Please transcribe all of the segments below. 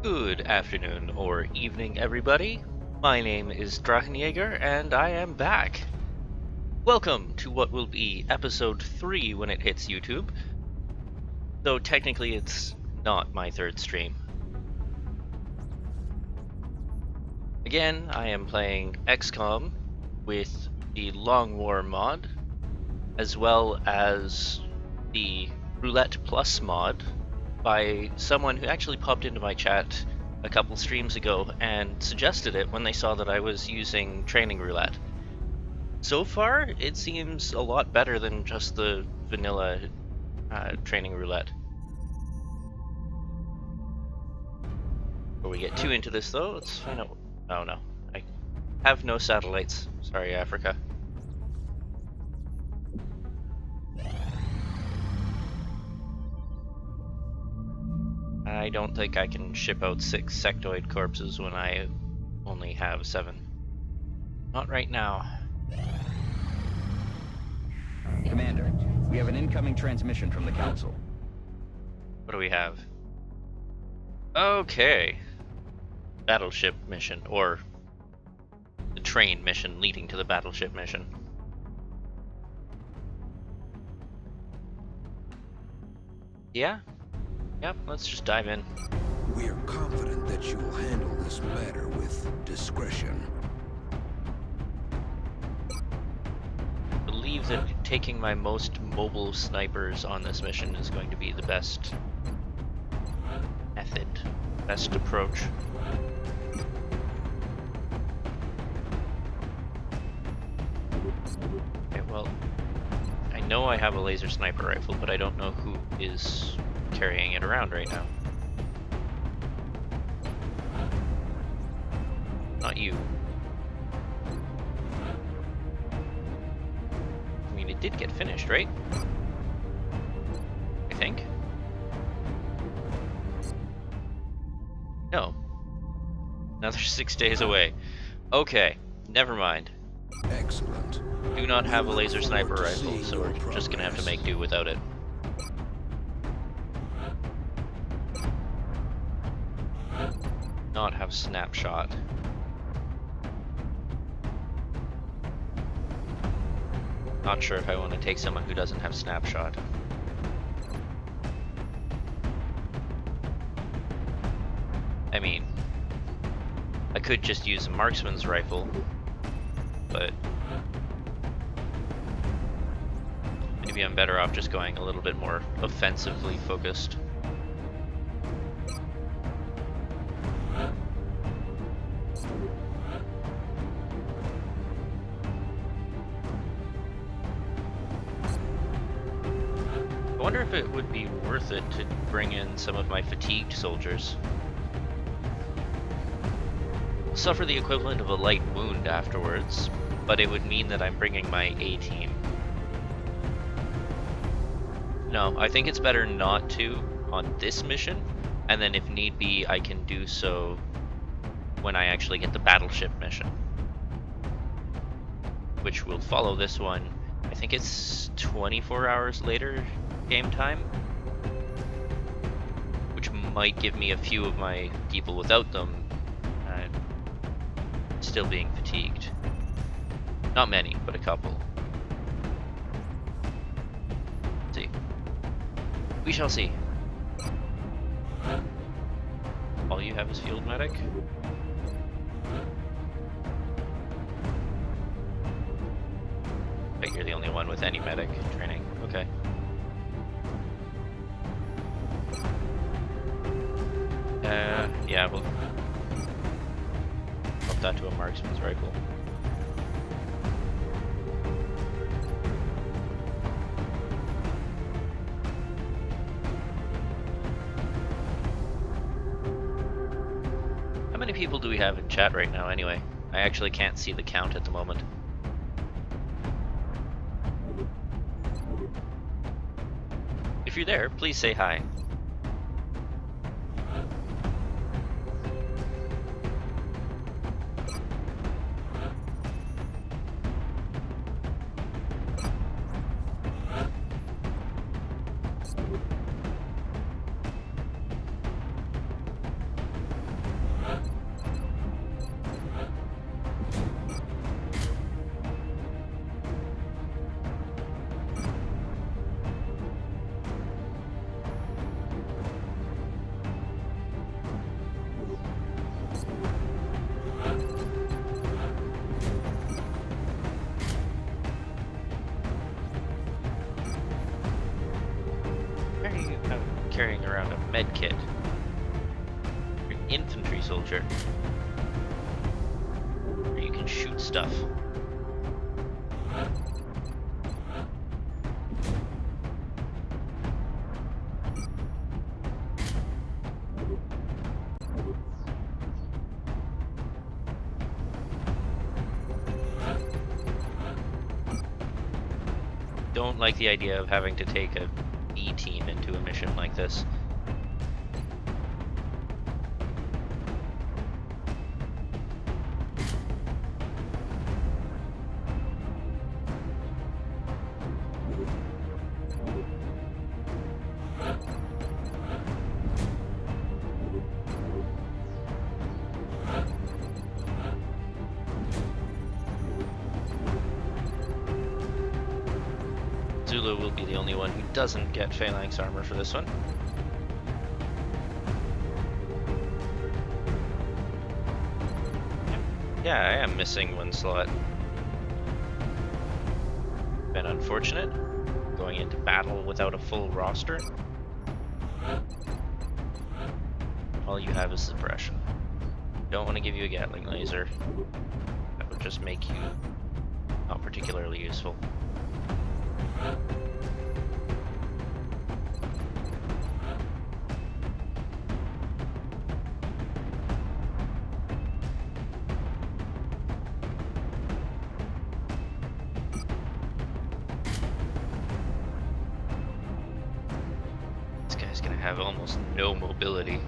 Good afternoon or evening, everybody. My name is DrachenJaeger, and I am back. Welcome to what will be episode 3 when it hits YouTube. Though technically it's not my third stream. Again, I am playing XCOM with the Long War mod, as well as the Roulette Plus mod by someone who actually popped into my chat a couple streams ago and suggested it when they saw that I was using training roulette. So far, it seems a lot better than just the vanilla training roulette. Before we get too into this though, let's find out. Oh no, I have no satellites. Sorry, Africa. I don't think I can ship out 6 sectoid corpses when I only have 7. Not right now. Commander, we have an incoming transmission from the Council. What do we have? Okay. Battleship mission, or the train mission leading to the battleship mission. Yeah? Yep, let's just dive in. We are confident that you will handle this matter with discretion. I believe that taking my most mobile snipers on this mission is going to be the best method, best approach. Okay, well, I know I have a laser sniper rifle, but I don't know who is carrying it around right now. Not you. I mean, it did get finished, right? I think. No. Another 6 days away. Okay, never mind. Excellent. Do not have a laser sniper rifle, so we're just gonna have to make do without it. Not have snapshot. Not sure if I want to take someone who doesn't have snapshot. I mean, I could just use a marksman's rifle, but maybe I'm better off just going a little bit more offensively focused. I wonder if it would be worth it to bring in some of my fatigued soldiers. Suffer the equivalent of a light wound afterwards, but it would mean that I'm bringing my A-team. No, I think it's better not to on this mission, and then if need be, I can do so when I actually get the battleship mission, which will follow this one. I think it's 24 hours later game time, which might give me a few of my people without them still being fatigued. Not many, but a couple. Let's see. We shall see. All you have is field medic? But you're the only one with any medic training. Okay. Yeah, we'll up that to a marksman's rifle. How many people do we have in chat right now anyway? I actually can't see the count at the moment. If you're there, please say hi. carrying around a med kit. You're an infantry soldier. Where you can shoot stuff. Don't like the idea of having to take a B team into a mission like this. Zulu will be the only one who doesn't get phalanx armor for this one. Yeah, I am missing one slot. Been unfortunate. Going into battle without a full roster. All you have is suppression. Don't want to give you a Gatling laser. That would just make you not particularly useful. This guy's gonna have almost no mobility.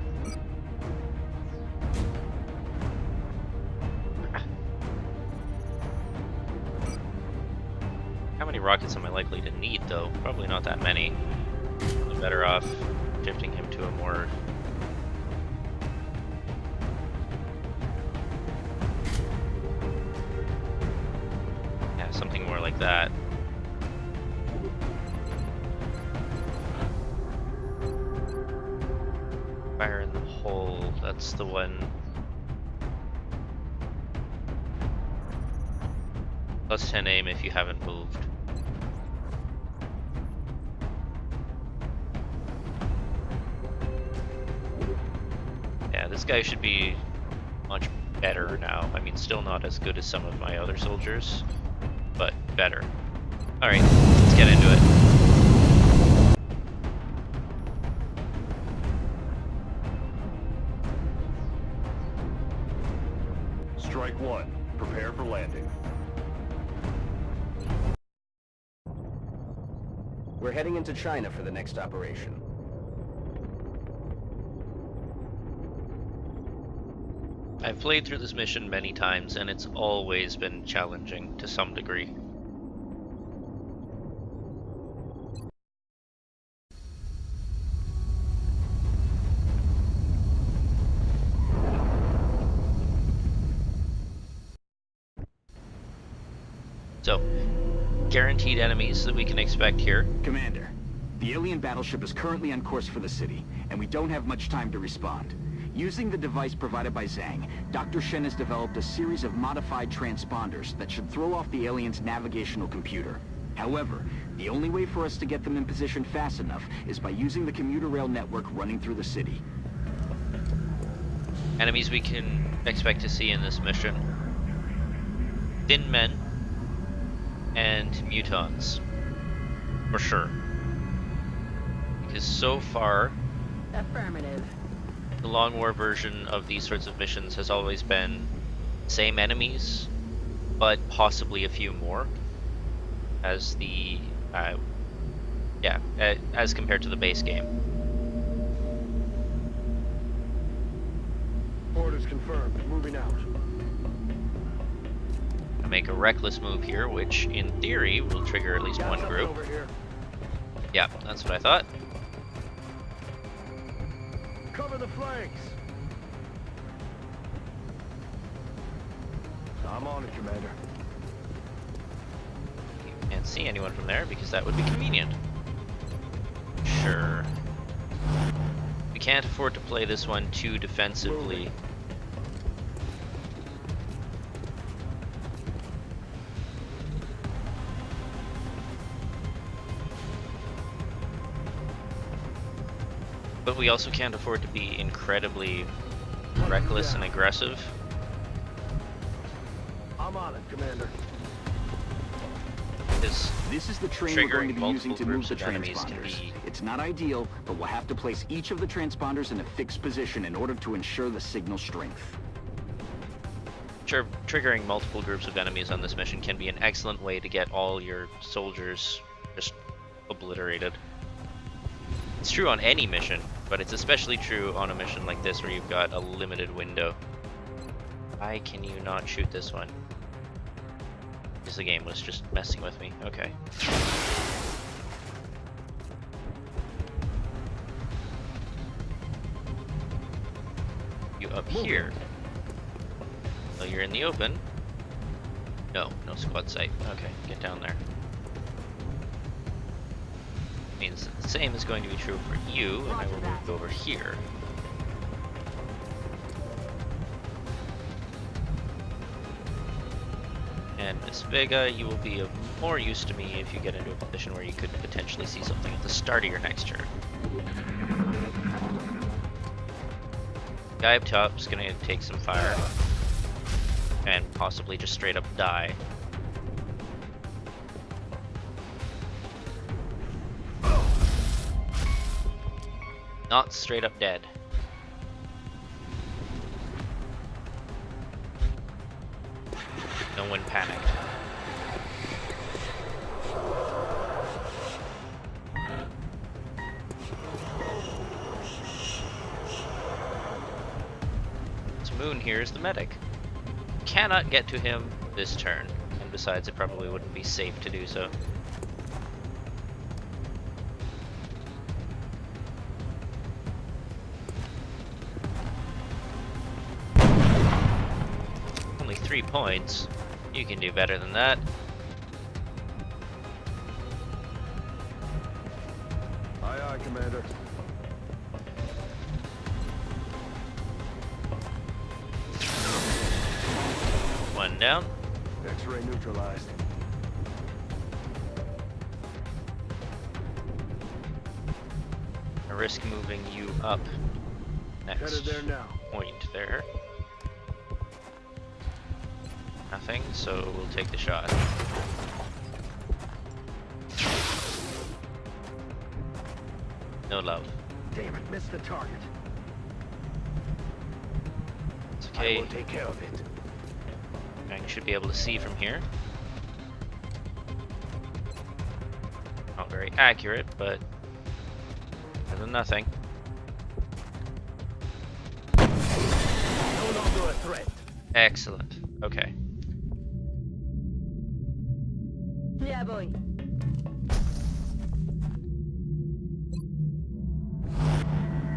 How many rockets am I likely to need, though? Probably not that many. I'm better off shifting him to a more... yeah, something more like that. Fire in the hole, that's the one. Plus 10 aim if you haven't moved. Yeah, this guy should be much better now. I mean, still not as good as some of my other soldiers, but better. Alright, let's get into it. Strike one. Prepare for landing. We're heading into China for the next operation. I've played through this mission many times, and it's always been challenging to some degree. So, guaranteed enemies that we can expect here. Commander, the alien battleship is currently on course for the city, and we don't have much time to respond. Using the device provided by Zhang, Dr. Shen has developed a series of modified transponders that should throw off the alien's navigational computer. However, the only way for us to get them in position fast enough is by using the commuter rail network running through the city. Enemies we can expect to see in this mission. Thin men and mutons. For sure. Because so far, Affirmative. the Long War version of these sorts of missions has always been same enemies, but possibly a few more, as the as compared to the base game. Orders confirmed. Moving out. I make a reckless move here, which in theory will trigger at least Got one something group. over here. Yeah, that's what I thought. Cover the flanks. I'm on it, Commander. You can't see anyone from there because that would be convenient. Sure. We can't afford to play this one too defensively. But we also can't afford to be incredibly reckless and aggressive. I'm on it, Commander. Because This is the train we're going to triggering be multiple using to move groups the of enemies can transponders. be... It's not ideal, but we'll have to place each of the transponders in a fixed position in order to ensure the signal strength. Triggering multiple groups of enemies on this mission can be an excellent way to get all your soldiers just obliterated. It's true on any mission, but it's especially true on a mission like this where you've got a limited window. Why can you not shoot this one? Because the game was just messing with me. Okay. You up here. So you're in the open. No squad sight. Okay, get down there. Means that the same is going to be true for you, and I will move over here. And Miss Vega, you will be of more use to me if you get into a position where you could potentially see something at the start of your next turn. Guy up top is going to take some fire. And possibly just straight up die. Not straight up dead. No one panicked. This Moon here is the medic. Cannot get to him this turn, and besides it probably wouldn't be safe to do so. Only 3 points. You can do better than that. Aye, aye, Commander. One down. X-ray neutralized. I risk moving you up next Headed there now. point there. Nothing, so we'll take the shot. No love. Damn it, missed the target. It's I okay. will take care of it. I should be able to see from here. Not very accurate, but better than nothing. No longer a threat. Excellent. Okay. Yeah, boy.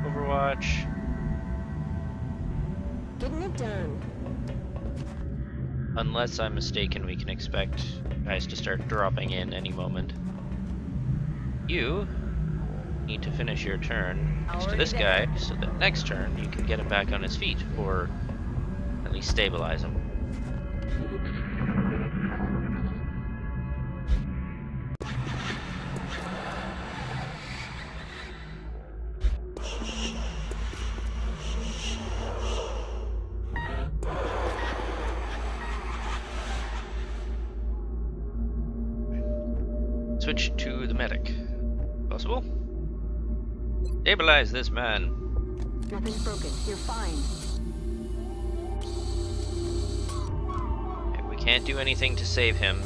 Overwatch. Getting it done. Unless I'm mistaken, we can expect guys to start dropping in any moment. You need to finish your turn next to this guy, so that next turn you can get him back on his feet, or at least stabilize him. Switch to the medic. Possible? Stabilize this man. Nothing's broken. You're fine. Okay, we can't do anything to save him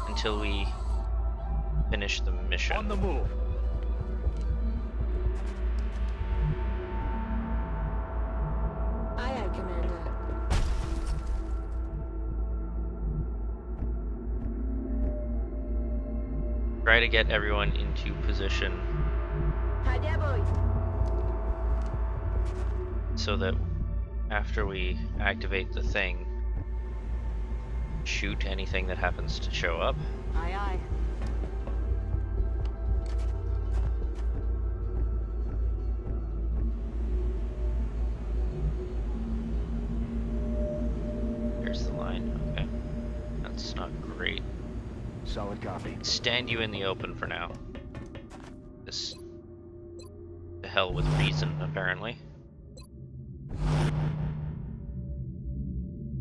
until we finish the mission. On the move. Aye, aye, Commander. Try to get everyone into position Hi there, boy. so that after we activate the thing, shoot anything that happens to show up. Aye, aye. There's the line. Okay. That's not great. Solid copy. Stand you in the open for now. This hell with reason, apparently.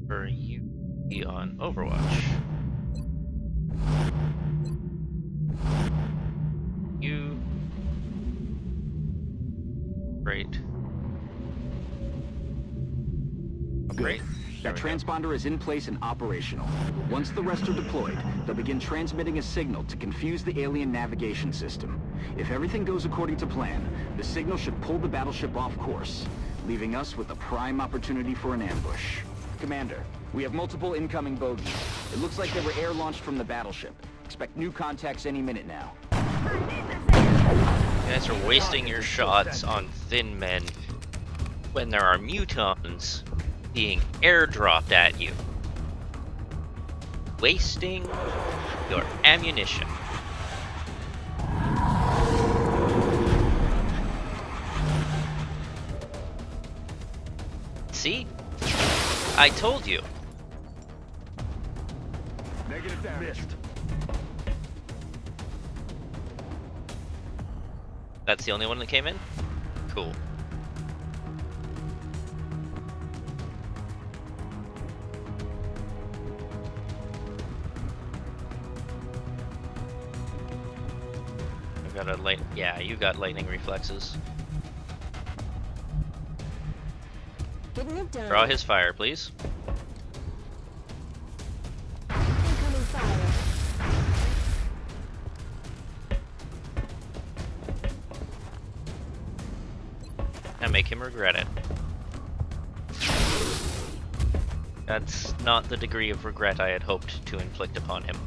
For you to be on Overwatch. You... Great. Great. That transponder is in place and operational. Once the rest are deployed, they'll begin transmitting a signal to confuse the alien navigation system. If everything goes according to plan, the signal should pull the battleship off course, leaving us with a prime opportunity for an ambush. Commander, we have multiple incoming bogies. It looks like they were air-launched from the battleship. Expect new contacts any minute now. You guys are wasting your shots on thin men when there are mutons being airdropped at you. Wasting your ammunition. See? I told you. Negative damage. Missed. That's the only one that came in? Cool. I've got a light. Yeah, you got lightning reflexes. Getting it done. Draw his fire, please. Incoming fire. And make him regret it. That's not the degree of regret I had hoped to inflict upon him.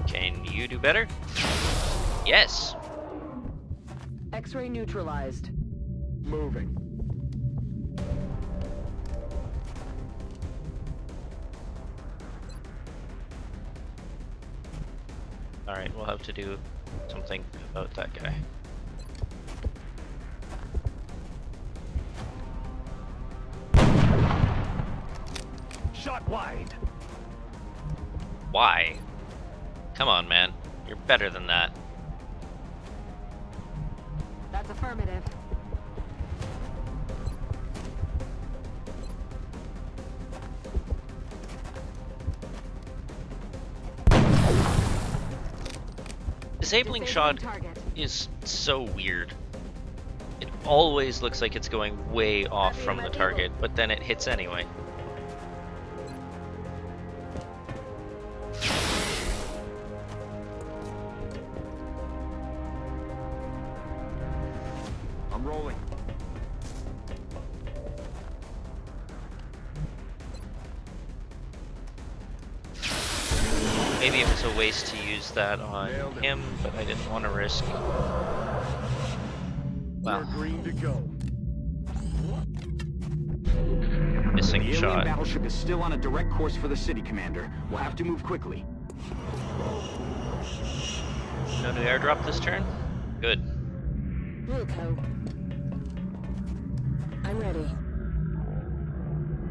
Can you do better? Yes! X-ray neutralized. Moving. Alright, we'll have to do something about that guy. Shot wide. Why? Come on, man. You're better than that. That's affirmative. Disabling shot is so weird. It always looks like it's going way off from the target, but then it hits anyway. I'm rolling. Maybe it was a waste to use that on him, but I didn't want to risk. We're Well, green to go. missing The alien shot. battleship is still on a direct course for the city, Commander. We'll have to move quickly. No new airdrop this turn? Good. Wilco. I'm ready.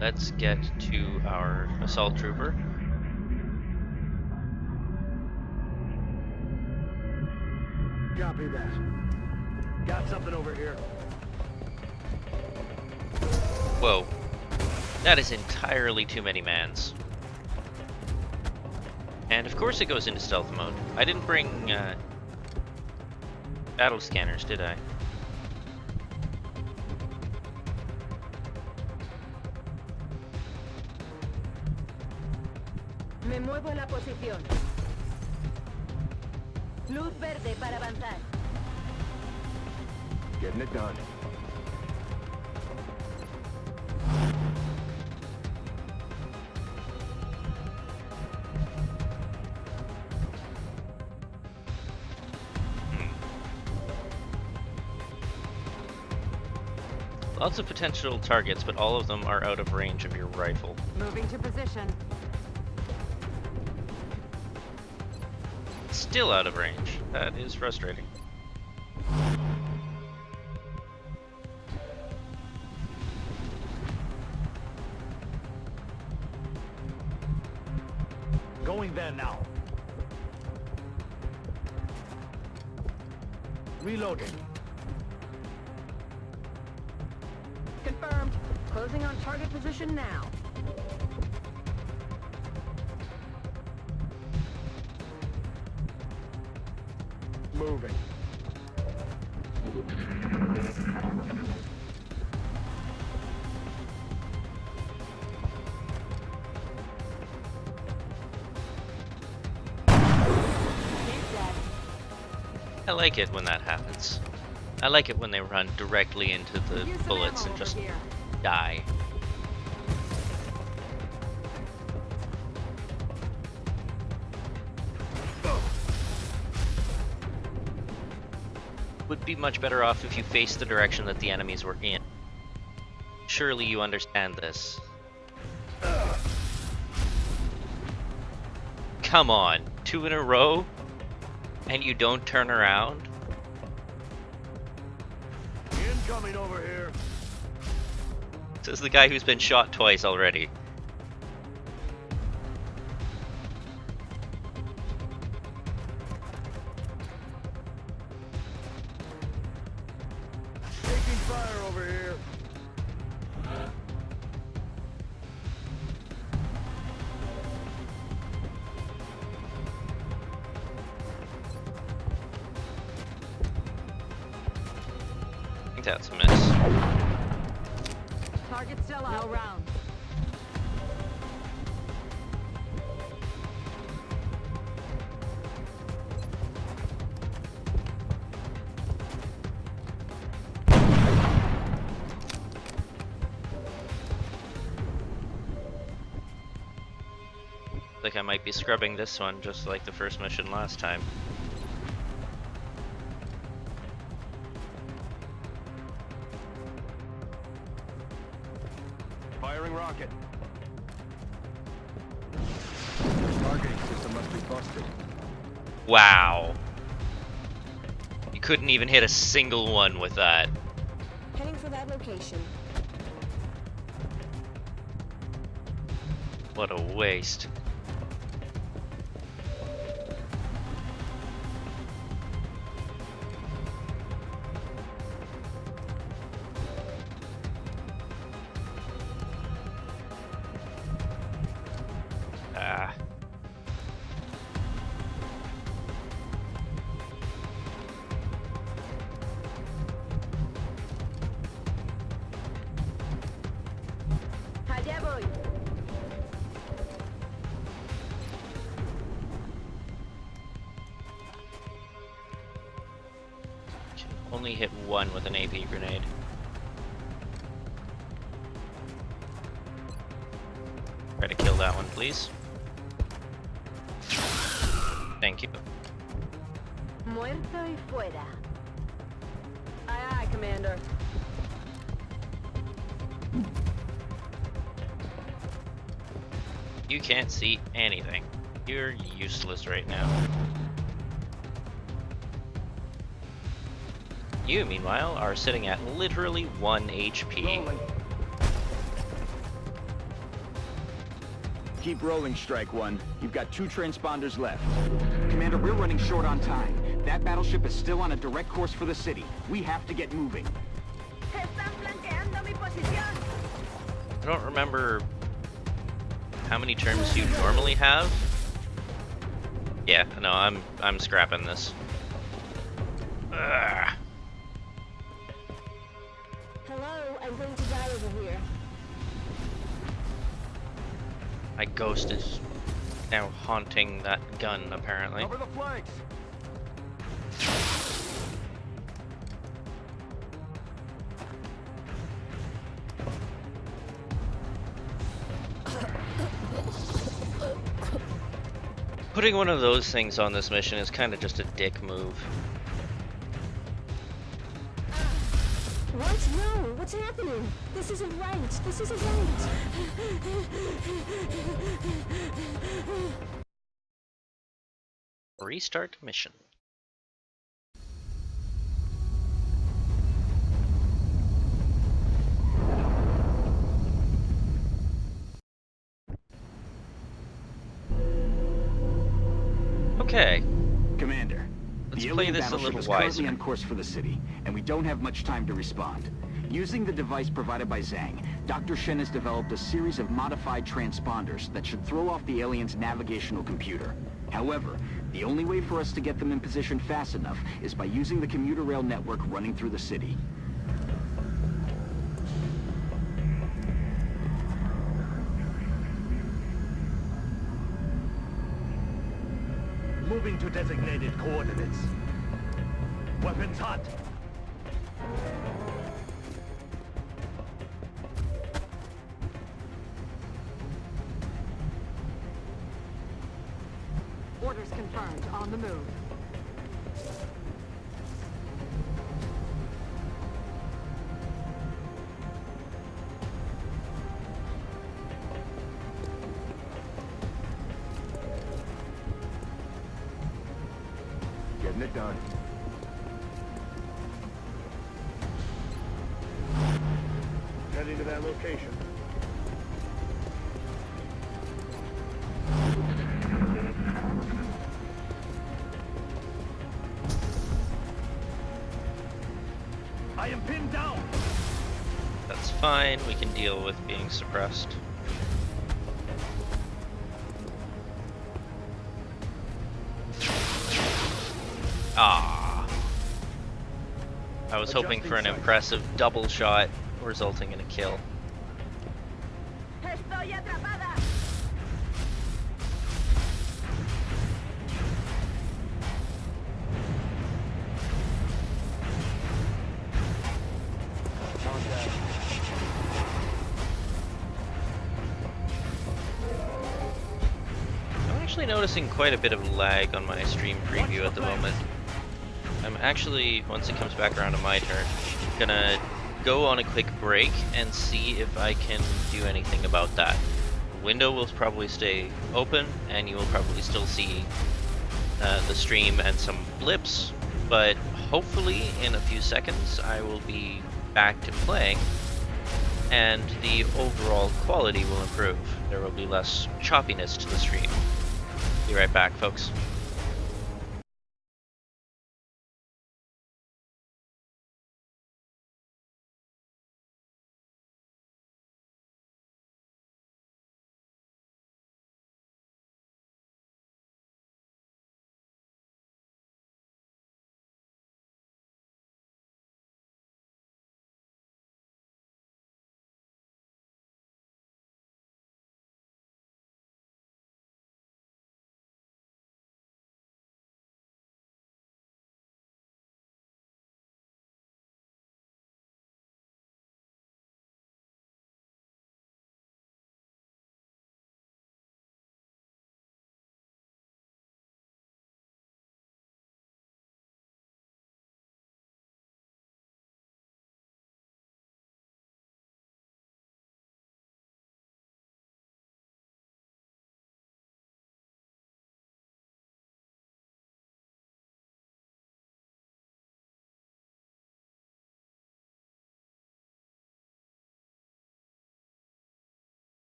Let's get to our assault trooper. Copy that. Got something over here. Whoa. That is entirely too many mans. And of course it goes into stealth mode. I didn't bring battle scanners, did I? Me muevo en la posición. Luz verde para avanzar. Getting it done. Lots of potential targets, but all of them are out of range of your rifle. Moving to position. Still out of range. That is frustrating. Going there now. Reloading. Confirmed. Closing on target position now. Moving. I like it when that happens. I like it when they run directly into the Use some bullets ammo and just over here. die. Would be much better off if you faced the direction that the enemies were in. Surely you understand this. Come on, 2 in a row? And you don't turn around? Incoming over here. Says the guy who's been shot twice already. Taking fire over here. I think that's a miss. Target still out. No rounds. Like I might be scrubbing this one just like the first mission last time. Firing rocket. Targeting system must be busted. Wow. You couldn't even hit a single one with that. Heading for that location. What a waste. Ah. Allá voy. Only hit one with an AP grenade. Try to kill that one, please. Thank you. Muerto y fuera. Aye, aye, Commander. You can't see anything. You're useless right now. You, meanwhile, are sitting at literally 1 HP. Rolling. Keep rolling, Strike One. You've got 2 transponders left. Commander, we're running short on time. That battleship is still on a direct course for the city. We have to get moving. Están flanqueando mi posición. I don't remember how many turns you normally have. Yeah, no, I'm scrapping this. Ugh. Hello, I'm going to die over here. My ghost is now haunting that gun, apparently. Cover the flanks. Putting one of those things on this mission is kind of just a dick move. What? No, what's happening? This isn't right. This isn't right. Restart mission. Okay, Commander, Let's The play alien this a battleship little is currently wiser. on course for the city, and we don't have much time to respond. Using the device provided by Zhang, Dr. Shen has developed a series of modified transponders that should throw off the alien's navigational computer. However, the only way for us to get them in position fast enough is by using the commuter rail network running through the city. Moving to designated coordinates. Weapons hot. Orders confirmed. On the move. Getting it done. Heading to that location. I am pinned down. That's fine, we can deal with being suppressed. Ah. I was hoping for an impressive double shot resulting in a kill. Estoy atrapada. I'm actually noticing quite a bit of lag on my stream preview at the moment. I'm actually, once it comes back around to my turn, gonna go on a quick break and see if I can do anything about that. The window will probably stay open and you will probably still see the stream and some blips, but hopefully in a few seconds I will be back to playing and the overall quality will improve. There will be less choppiness to the stream. Be right back, folks.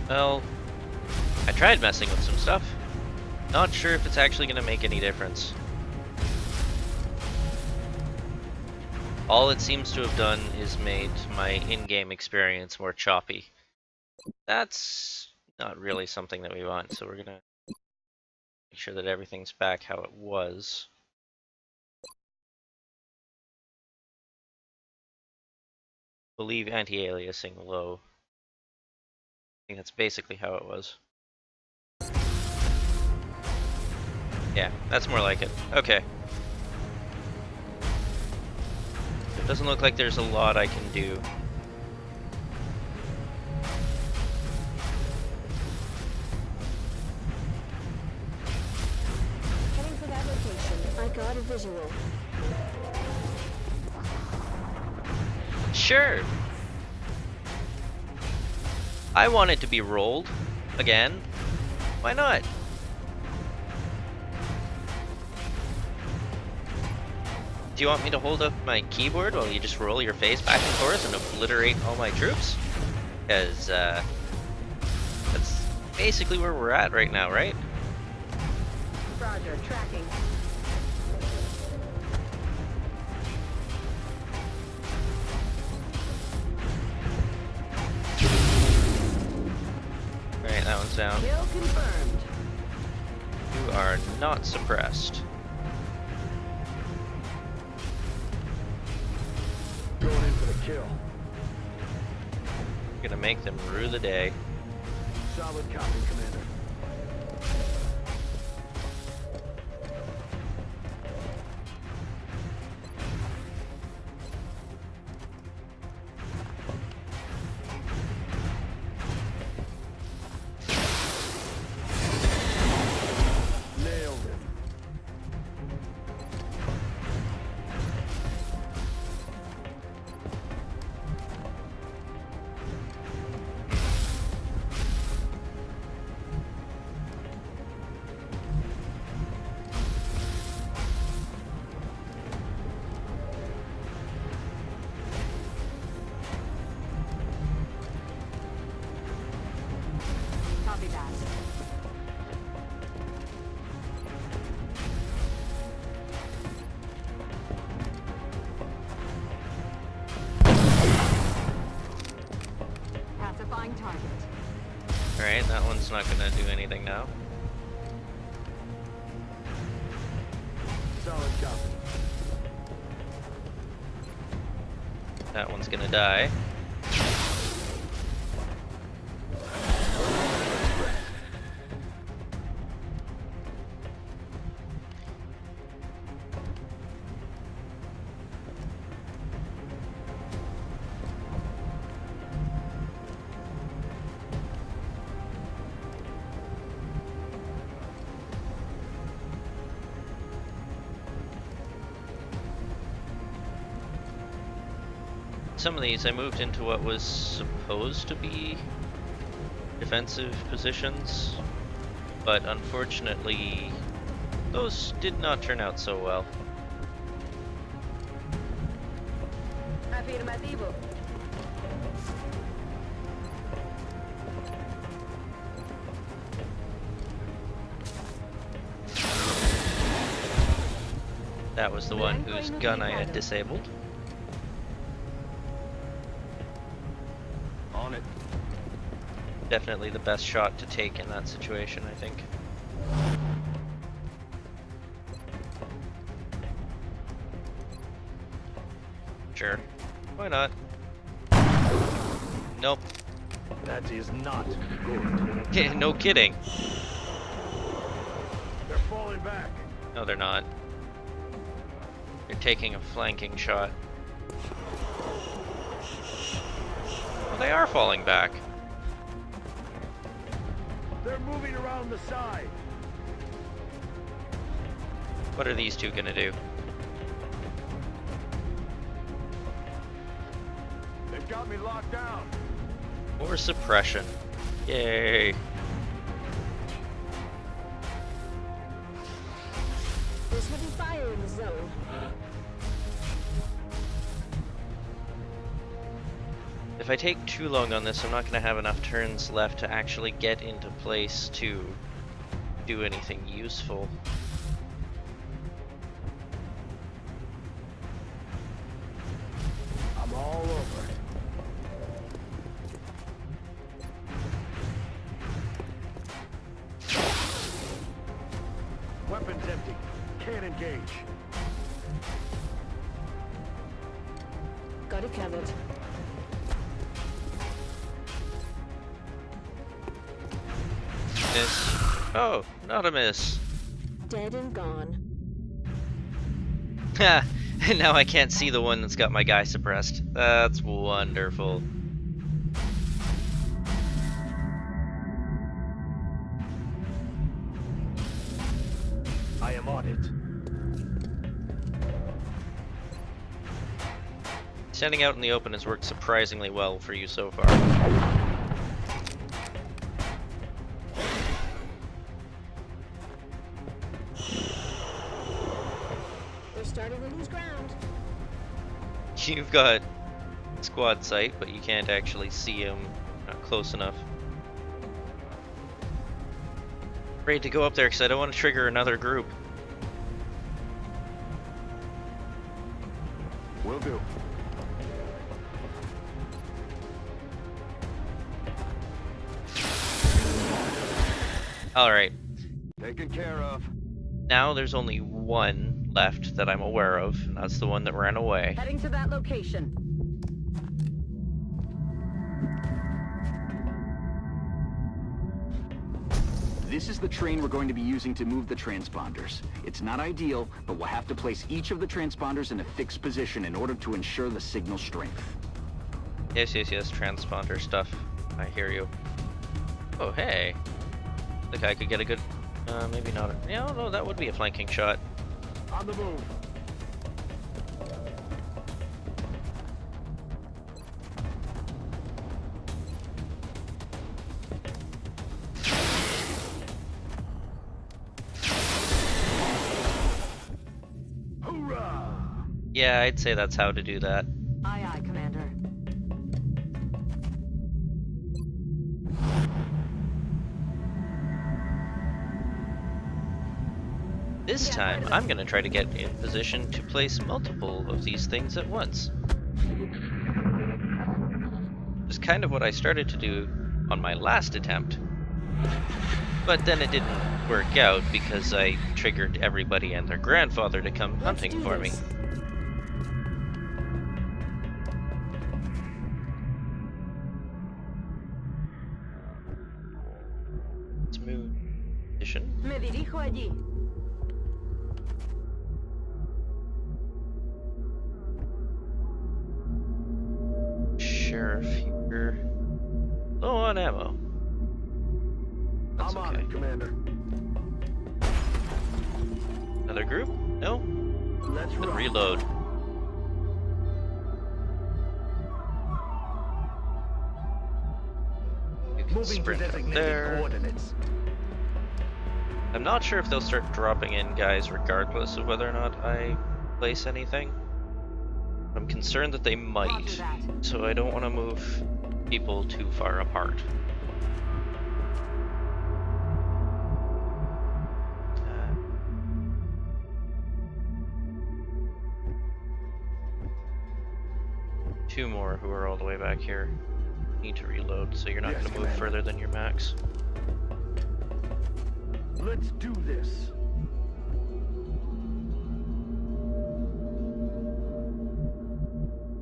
Well, I tried messing with some stuff. Not sure if it's actually going to make any difference. All it seems to have done is made my in-game experience more choppy. That's not really something that we want, so we're gonna make sure that everything's back how it was. We'll leave anti-aliasing low. I think that's basically how it was. Yeah, that's more like it. Okay. It doesn't look like there's a lot I can do. Heading for that location. I got a visual. Sure. I want it to be rolled again. Why not? Do you want me to hold up my keyboard while you just roll your face back and forth and obliterate all my troops? Because that's basically where we're at right now, right? Roger, tracking. Alright, that one's down. Kill confirmed. You are not suppressed. Going in for the kill. Gonna make them rue the day. Solid copy, Commander. Nailed it. Copy that. Pacifying target. Alright, that one's not gonna do anything now. Solid copy. That one's gonna die. Some of these I moved into what was supposed to be defensive positions, but unfortunately those did not turn out so well. Afirmativo. That was the one whose gun I had disabled. On it. Definitely the best shot to take in that situation, I think. Sure. Why not? Nope. That is not good. Yeah, no kidding. They're falling back. No, they're not. They're taking a flanking shot. Well, they are falling back. They're moving around the side. What are these two gonna do? They've got me locked down. More suppression. Yay. There's heavy fire in the zone. If I take too long on this, I'm not going to have enough turns left to actually get into place to do anything useful. I'm all over it. Weapons empty. Can't engage. Got it covered. Miss. Oh, not a miss. Dead and gone. Ha! And now I can't see the one that's got my guy suppressed. That's wonderful. I am on it. Standing out in the open has worked surprisingly well for you so far. They're starting to lose ground. You've got squad sight, but you can't actually see him. Not close enough. Afraid to go up there because I don't want to trigger another group. Will do. Alright, Taken care of. now there's only one left that I'm aware of, and that's the one that ran away. Heading to that location. This is the train we're going to be using to move the transponders. It's not ideal, but we'll have to place each of the transponders in a fixed position in order to ensure the signal strength. Yes, transponder stuff. I hear you. Oh, hey. The guy could get a good... maybe not. Yeah, no, that would be a flanking shot. On the move. Hoorah! Yeah, I'd say that's how to do that. Aye, aye, Commander. This time, I'm gonna try to get in position to place multiple of these things at once. It's kind of what I started to do on my last attempt. But then it didn't work out because I triggered everybody and their grandfather to come hunting for me. Let's move. Position. Me dirijo allí. Sheriff here. Low on ammo. That's I'm on okay. it, Commander. Another group? No? Let's Then rock. reload. You can Moving to sprint up designated there. coordinates. I'm not sure if they'll start dropping in guys regardless of whether or not I place anything. I'm concerned that they might, Roger that. so I don't want to move people too far apart. Two more who are all the way back here. Need to reload, so you're not Yes, going to move Commander. further than your max. Let's do this.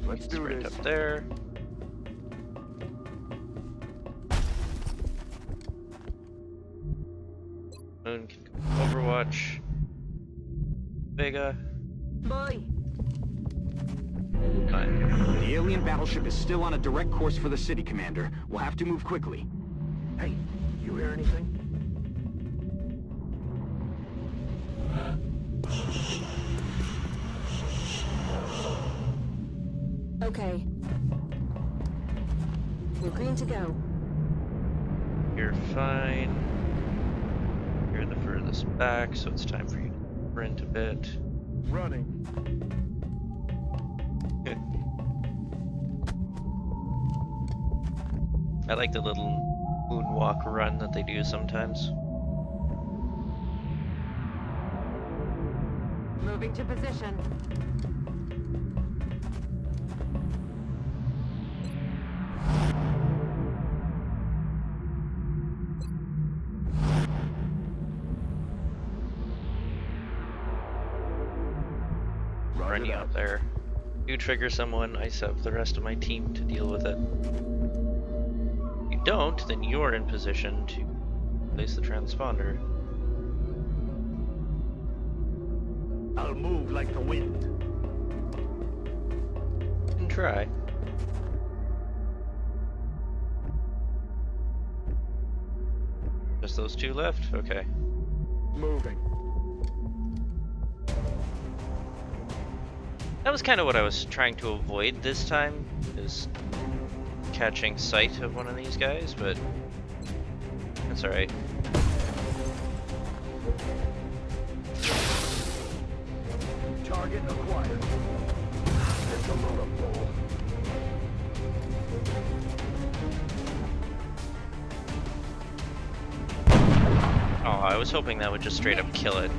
Let's do Sprint this. up there. Moon can go Overwatch. Vega. Boy. Fine. The alien battleship is still on a direct course for the city, Commander. We'll have to move quickly. Hey, you hear anything? Okay. We're green to go. You're fine. You're the furthest back, so it's time for you to sprint a bit. Running. I like the little moonwalk run that they do sometimes. Moving to position. Running up there. You trigger someone, I have the rest of my team to deal with it. If you don't, then you're in position to place the transponder. I'll move like the wind. You can try. Just those two left? Okay. Moving. That was kind of what I was trying to avoid this time, is catching sight of one of these guys, but that's alright. Target acquired. It's a load of bull. Oh, I was hoping that would just straight up kill it.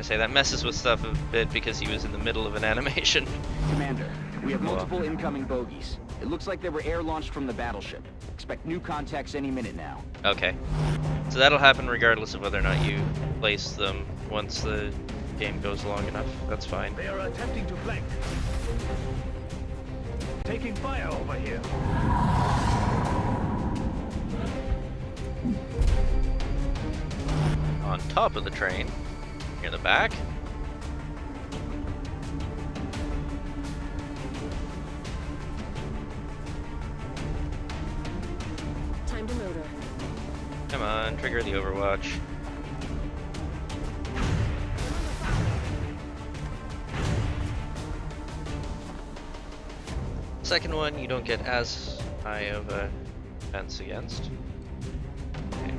Say that messes with stuff a bit because he was in the middle of an animation. Commander, we have multiple incoming bogies. It looks like they were air-launched from the battleship. Expect new contacts any minute now. Okay. So that'll happen regardless of whether or not you place them once the game goes long enough. That's fine. They are attempting to flank. Taking fire over here. On top of the train. Near the back. Time to motor. Come on, trigger the Overwatch. Second one, you don't get as high of a defense against. Okay.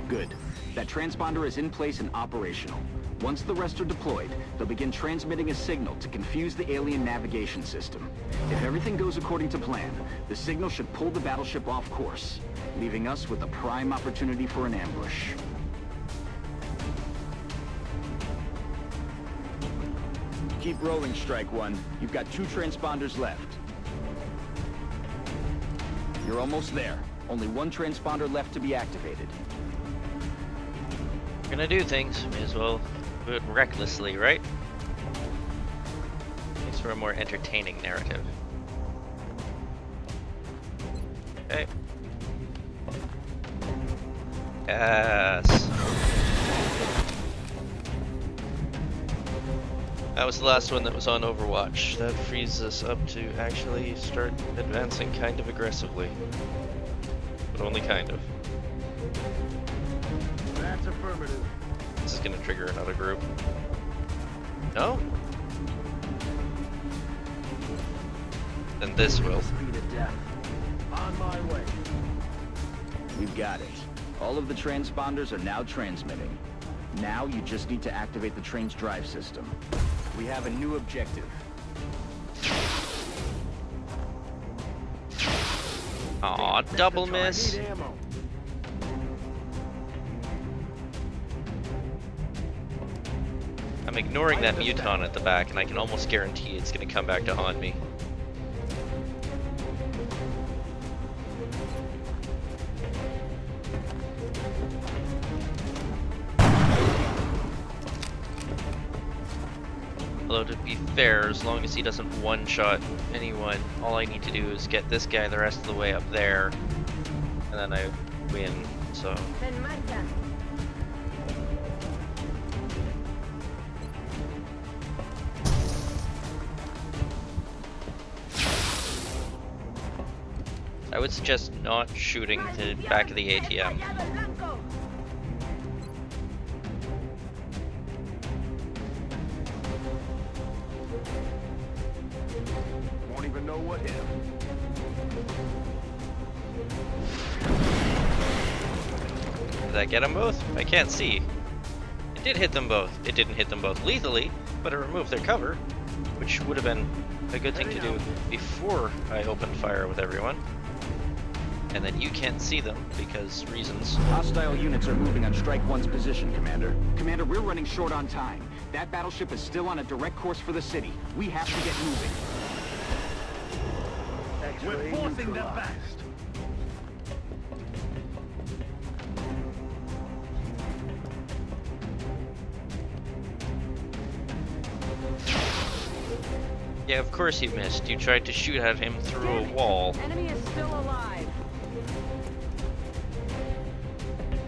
Good. That transponder is in place and operational. Once the rest are deployed, they'll begin transmitting a signal to confuse the alien navigation system. If everything goes according to plan, the signal should pull the battleship off course, leaving us with a prime opportunity for an ambush. Keep rolling, Strike One. You've got 2 transponders left. You're almost there. Only 1 transponder left to be activated. We're gonna do things, may as well do it recklessly, right? Makes for a more entertaining narrative. Okay. Yes. That was the last one that was on Overwatch. That frees us up to actually start advancing kind of aggressively. But only kind of. That's affirmative. This is gonna trigger another group. No? Then this will. Speed of death. On my way. We've got it. All of the transponders are now transmitting. Now you just need to activate the train's drive system. We have a new objective. Aw, double miss. I need ammo. I'm ignoring that muton at the back, and I can almost guarantee it's gonna come back to haunt me. Although to be fair, as long as he doesn't one-shot anyone, all I need to do is get this guy the rest of the way up there, and then I win, so... Then my turn. I would suggest not shooting the back of the ATM. Won't even know what hit him. that get them both? I can't see. It did hit them both. It didn't hit them both lethally, but it removed their cover, which would have been a good thing to do before I opened fire with everyone. And then you can't see them because reasons. Hostile units are moving on Strike 1's position, Commander. Commander, we're running short on time. That battleship is still on a direct course for the city. We have to get moving. We're forcing them back. Yeah, of course you missed. You tried to shoot at him through a wall. Enemy is still alive.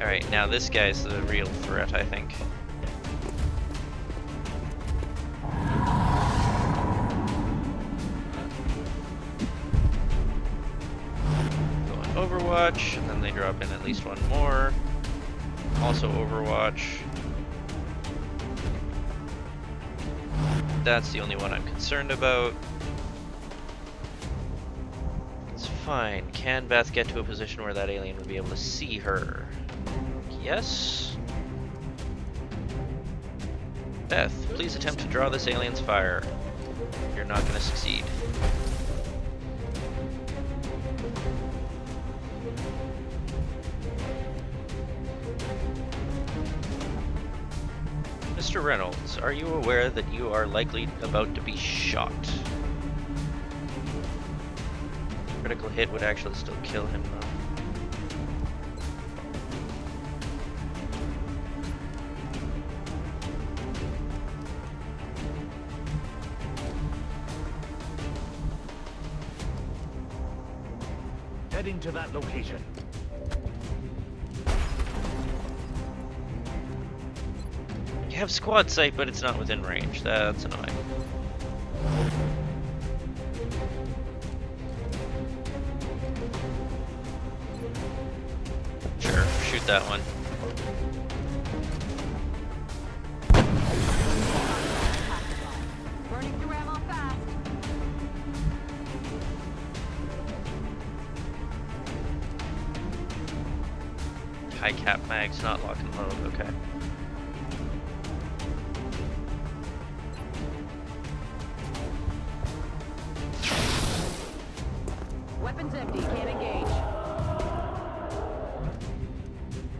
Alright, now this guy's the real threat, I think. Go on Overwatch, and then they drop in at least one more. Also Overwatch. That's the only one I'm concerned about. It's fine. Can Beth get to a position where that alien would be able to see her? Yes. Beth, please attempt to draw this alien's fire. You're not going to succeed. Mr. Reynolds, are you aware that you are likely about to be shot? Critical hit would actually still kill him, though. Heading to that location. You have squad sight, but it's not within range. That's annoying. Sure, shoot that one. Burning through ammo fast. High cap mags, not lock and load, okay. Weapons empty, can't engage.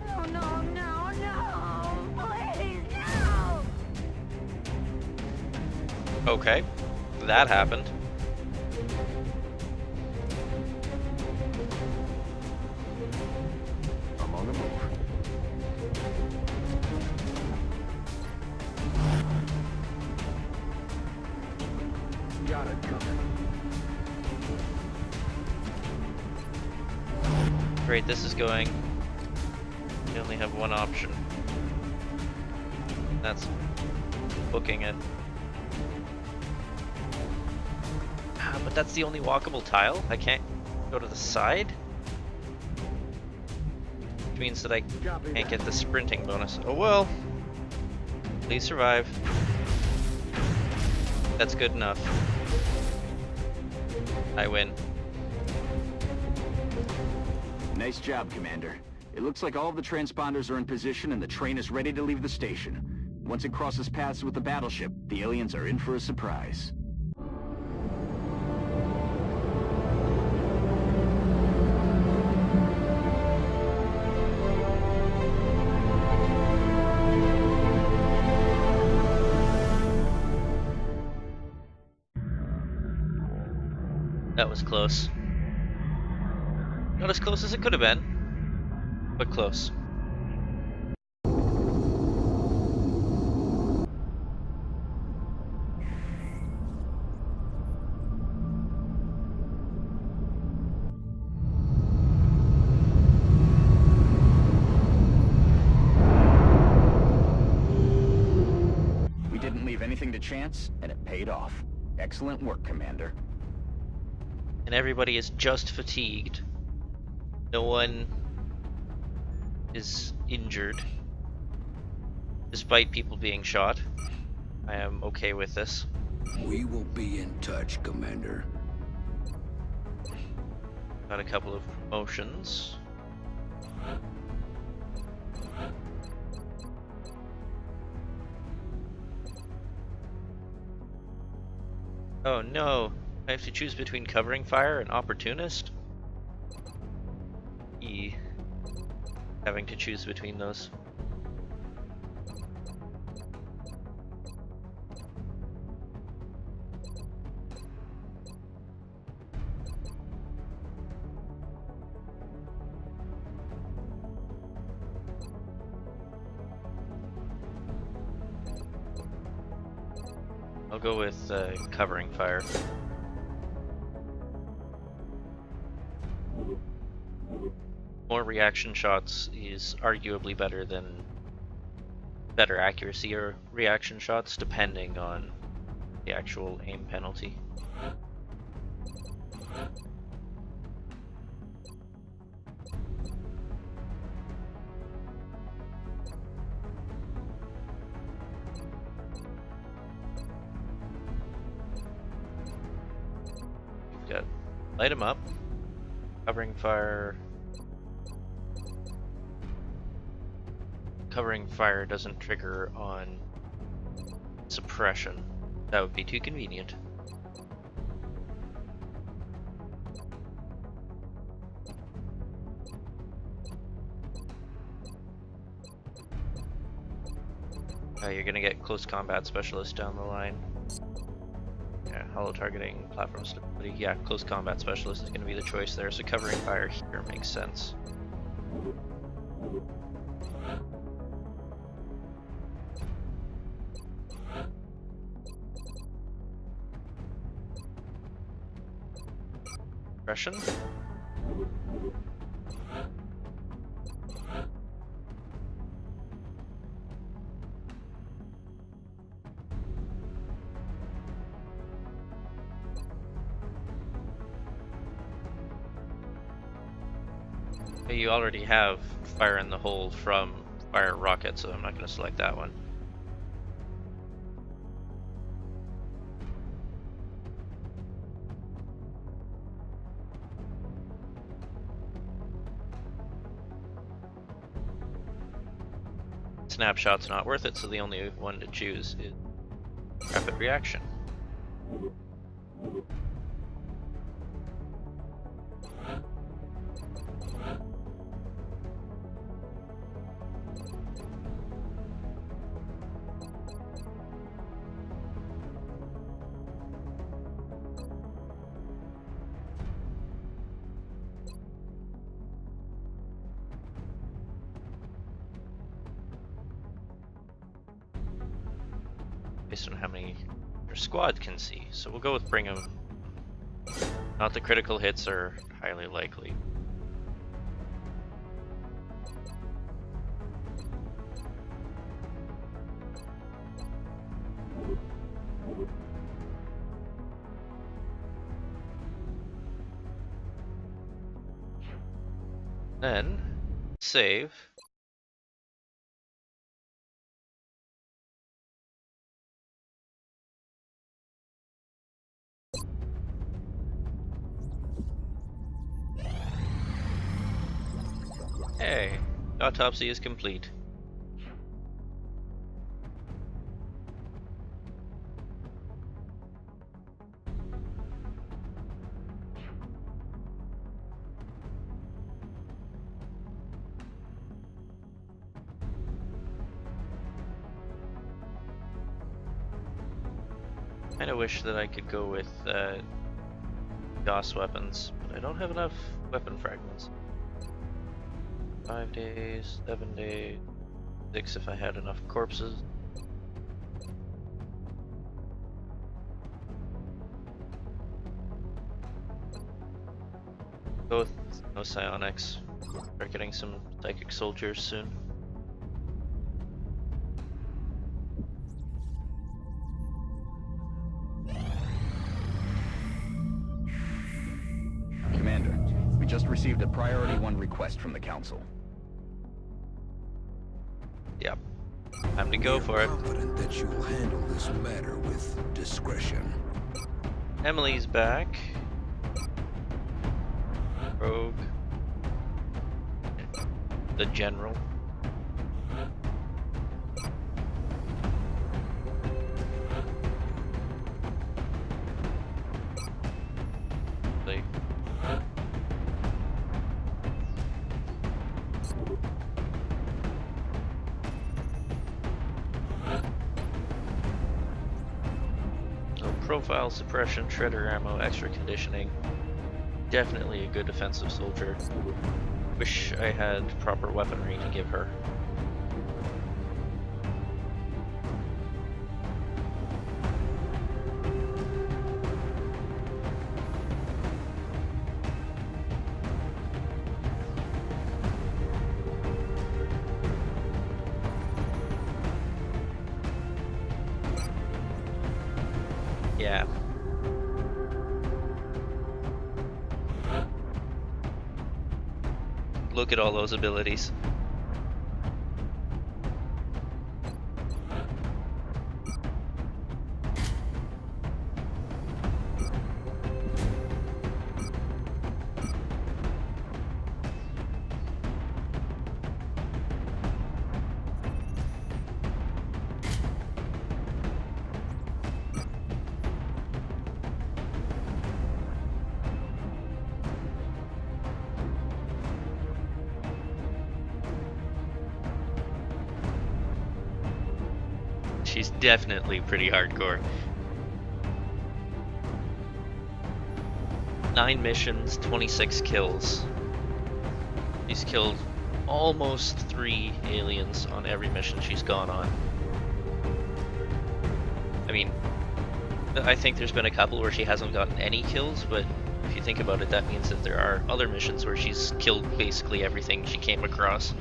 No, no, no, no! Please, no! Okay, that happened. I'm on the move. Got it covered. Great, this is going. You only have one option. That's booking it. But that's the only walkable tile? I can't go to the side? Which means that I can't get the sprinting bonus. Oh well. Please survive. That's good enough. I win. Nice job, Commander. It looks like all of the transponders are in position and the train is ready to leave the station. Once it crosses paths with the battleship, the aliens are in for a surprise. That was close. Not as close as it could have been, but close. We didn't leave anything to chance, and it paid off. Excellent work, Commander. And everybody is just fatigued. No one is injured, despite people being shot. I am okay with this. We will be in touch, Commander. Got a couple of promotions. Oh no, I have to choose between covering fire and opportunist? Having to choose between those. I'll go with covering fire. More reaction shots is arguably better than better accuracy or reaction shots, depending on the actual aim penalty. We've got light 'em up, covering fire. Covering fire doesn't trigger on suppression. That would be too convenient. You're gonna get close combat specialist down the line. Yeah, hollow targeting, platform stability. Yeah, close combat specialist is gonna be the choice there, so covering fire here makes sense. Suppression. You already have fire in the hole from fire rocket, so I'm not going to select that one. Snapshot's not worth it, so the only one to choose is rapid reaction. Based on how many your squad can see. So we'll go with bring 'em. Not the critical hits are highly likely. Then save. Hey, autopsy is complete. I kinda wish that I could go with DOS weapons, but I don't have enough weapon fragments. 5 days, 7 days, 6 if I had enough corpses. Both no psionics. Start getting some psychic soldiers soon. Commander, we just received a Priority 1 request from the Council. Yep. Time to go for it. Confident that you will handle this matter with discretion. Emily's back. Rogue. The General. profile, suppression, shredder ammo, extra conditioning. Definitely a good defensive soldier. Wish I had proper weaponry to give her. Yeah. Look at all those abilities. She's definitely pretty hardcore. 9 missions, 26 kills. She's killed almost 3 aliens on every mission she's gone on. I mean, I think there's been a couple where she hasn't gotten any kills, but if you think about it, that means that there are other missions where she's killed basically everything she came across.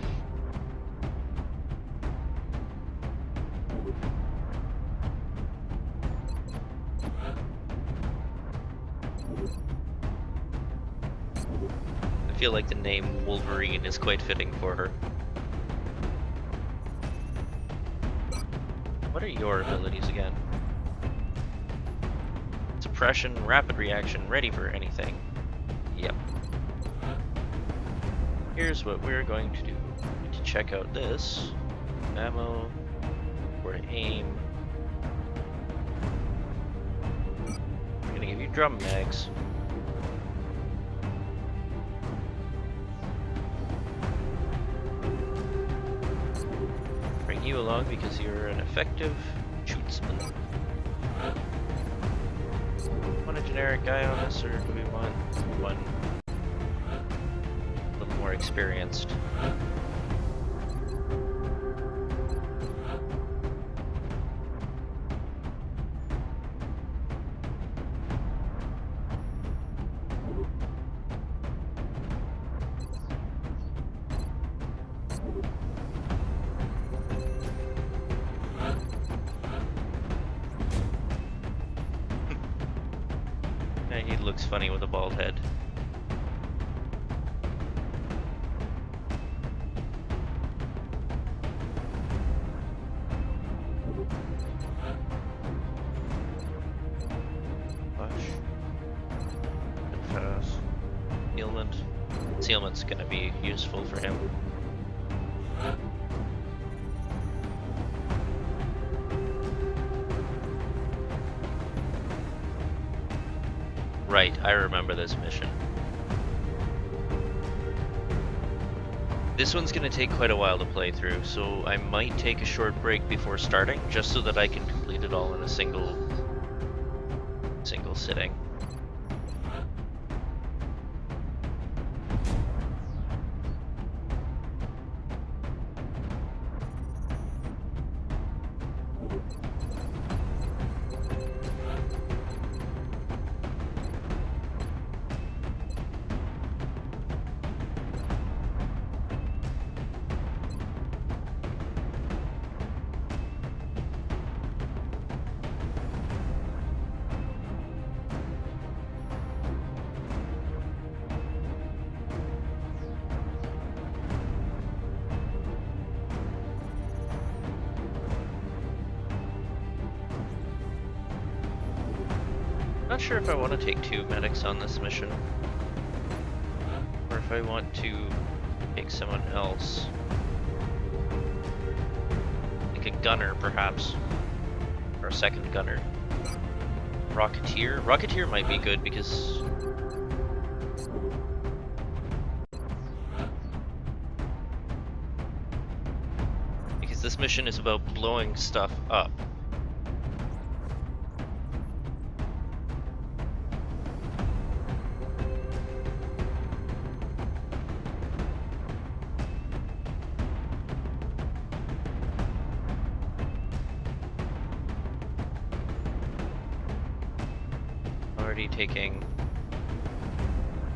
I feel like the name Wolverine is quite fitting for her. What are your abilities again? Suppression, rapid reaction, ready for anything. Yep. Here's what we're going to do. We need to check out this. Ammo, where to aim. We're gonna give you drum mags. Bring you along because you're an effective shootsman. Want a generic guy on this, or do we want one a little more experienced? He looks funny with a bald head. Push. Fast. Concealment. Concealment's gonna be useful for him. Right, I remember this mission. This one's gonna take quite a while to play through, so I might take a short break before starting, just so that I can complete it all in a single sitting. Not sure if I want to take 2 medics on this mission, or if I want to take someone else. Like a gunner, perhaps, or a second gunner. Rocketeer? Rocketeer might be good because this mission is about blowing stuff up. already taking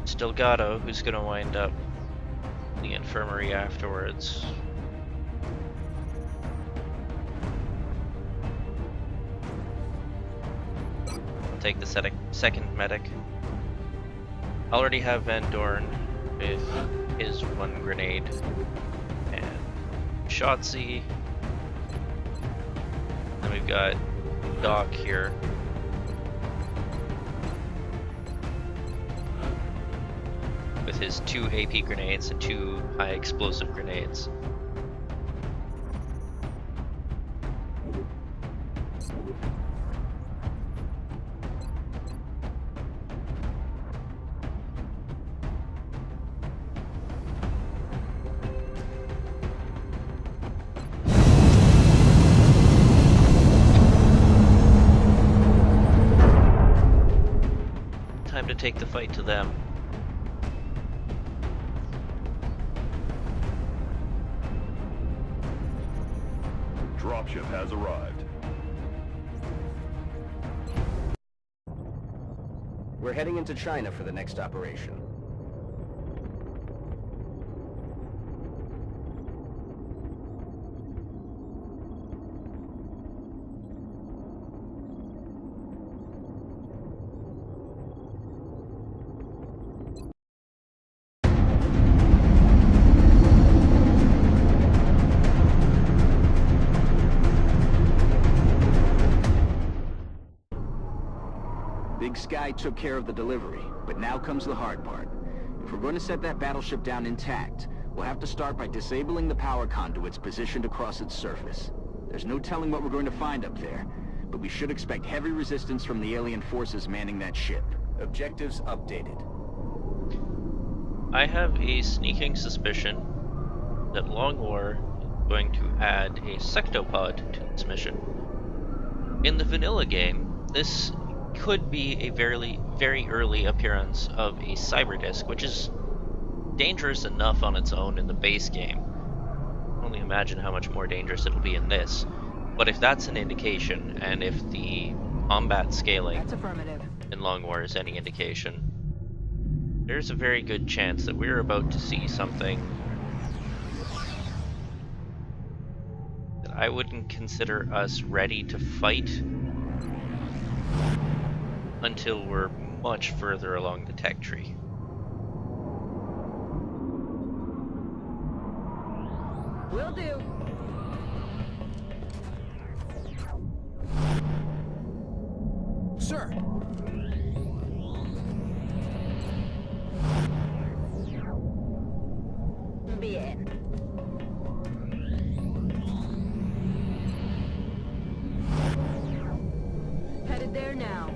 Stilgato, who's going to wind up in the infirmary afterwards. I'll take the second medic. I already have Van Dorn with his 1 grenade, and Shotzi. Then we've got Doc here. With his 2 AP grenades and 2 high explosive grenades. Time to take the fight to them. Dropship has arrived. We're heading into China for the next operation. Big Sky took care of the delivery, but now comes the hard part. If we're going to set that battleship down intact, we'll have to start by disabling the power conduits positioned across its surface. There's no telling what we're going to find up there, but we should expect heavy resistance from the alien forces manning that ship. Objectives updated. I have a sneaking suspicion that Long War is going to add a sectopod to this mission. In the vanilla game, this could be a very early appearance of a cyber disk, which is dangerous enough on its own in the base game. I can only imagine how much more dangerous it'll be in this. But if that's an indication, and if the combat scaling That's affirmative. in Long War is any indication, there's a very good chance that we're about to see something that I wouldn't consider us ready to fight until we're much further along the tech tree. Will do. Sir! Bien. Headed there now.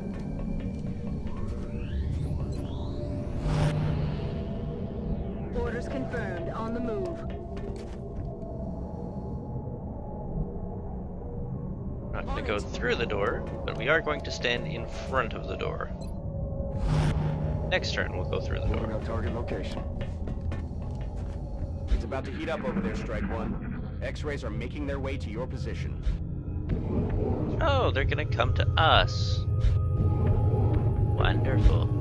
Orders confirmed. On the move. We're not going to go through the door, but we are going to stand in front of the door. Next turn, we'll go through the Moving door. on target location. It's about to heat up over there, Strike One. X-rays are making their way to your position. Oh, they're going to come to us. Wonderful.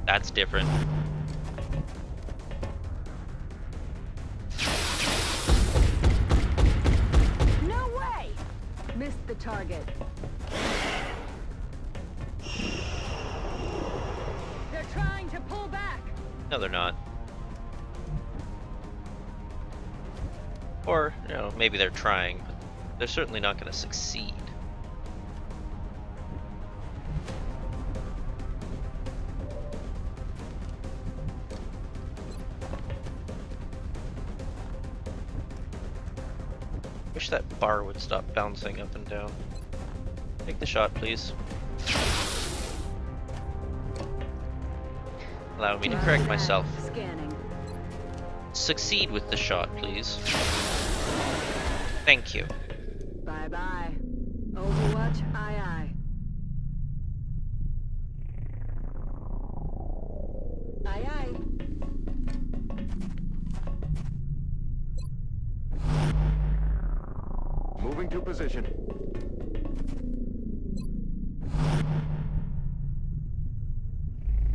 That's different. No way! Missed the target. They're trying to pull back. No, they're not. Or, you know, maybe they're trying, but they're certainly not going to succeed. Wish that bar would stop bouncing up and down. Take the shot, please. Allow me to correct myself. Scanning. Succeed with the shot, please. Thank you. Bye-bye. Overwatch, aye aye. Aye, aye. Moving to position.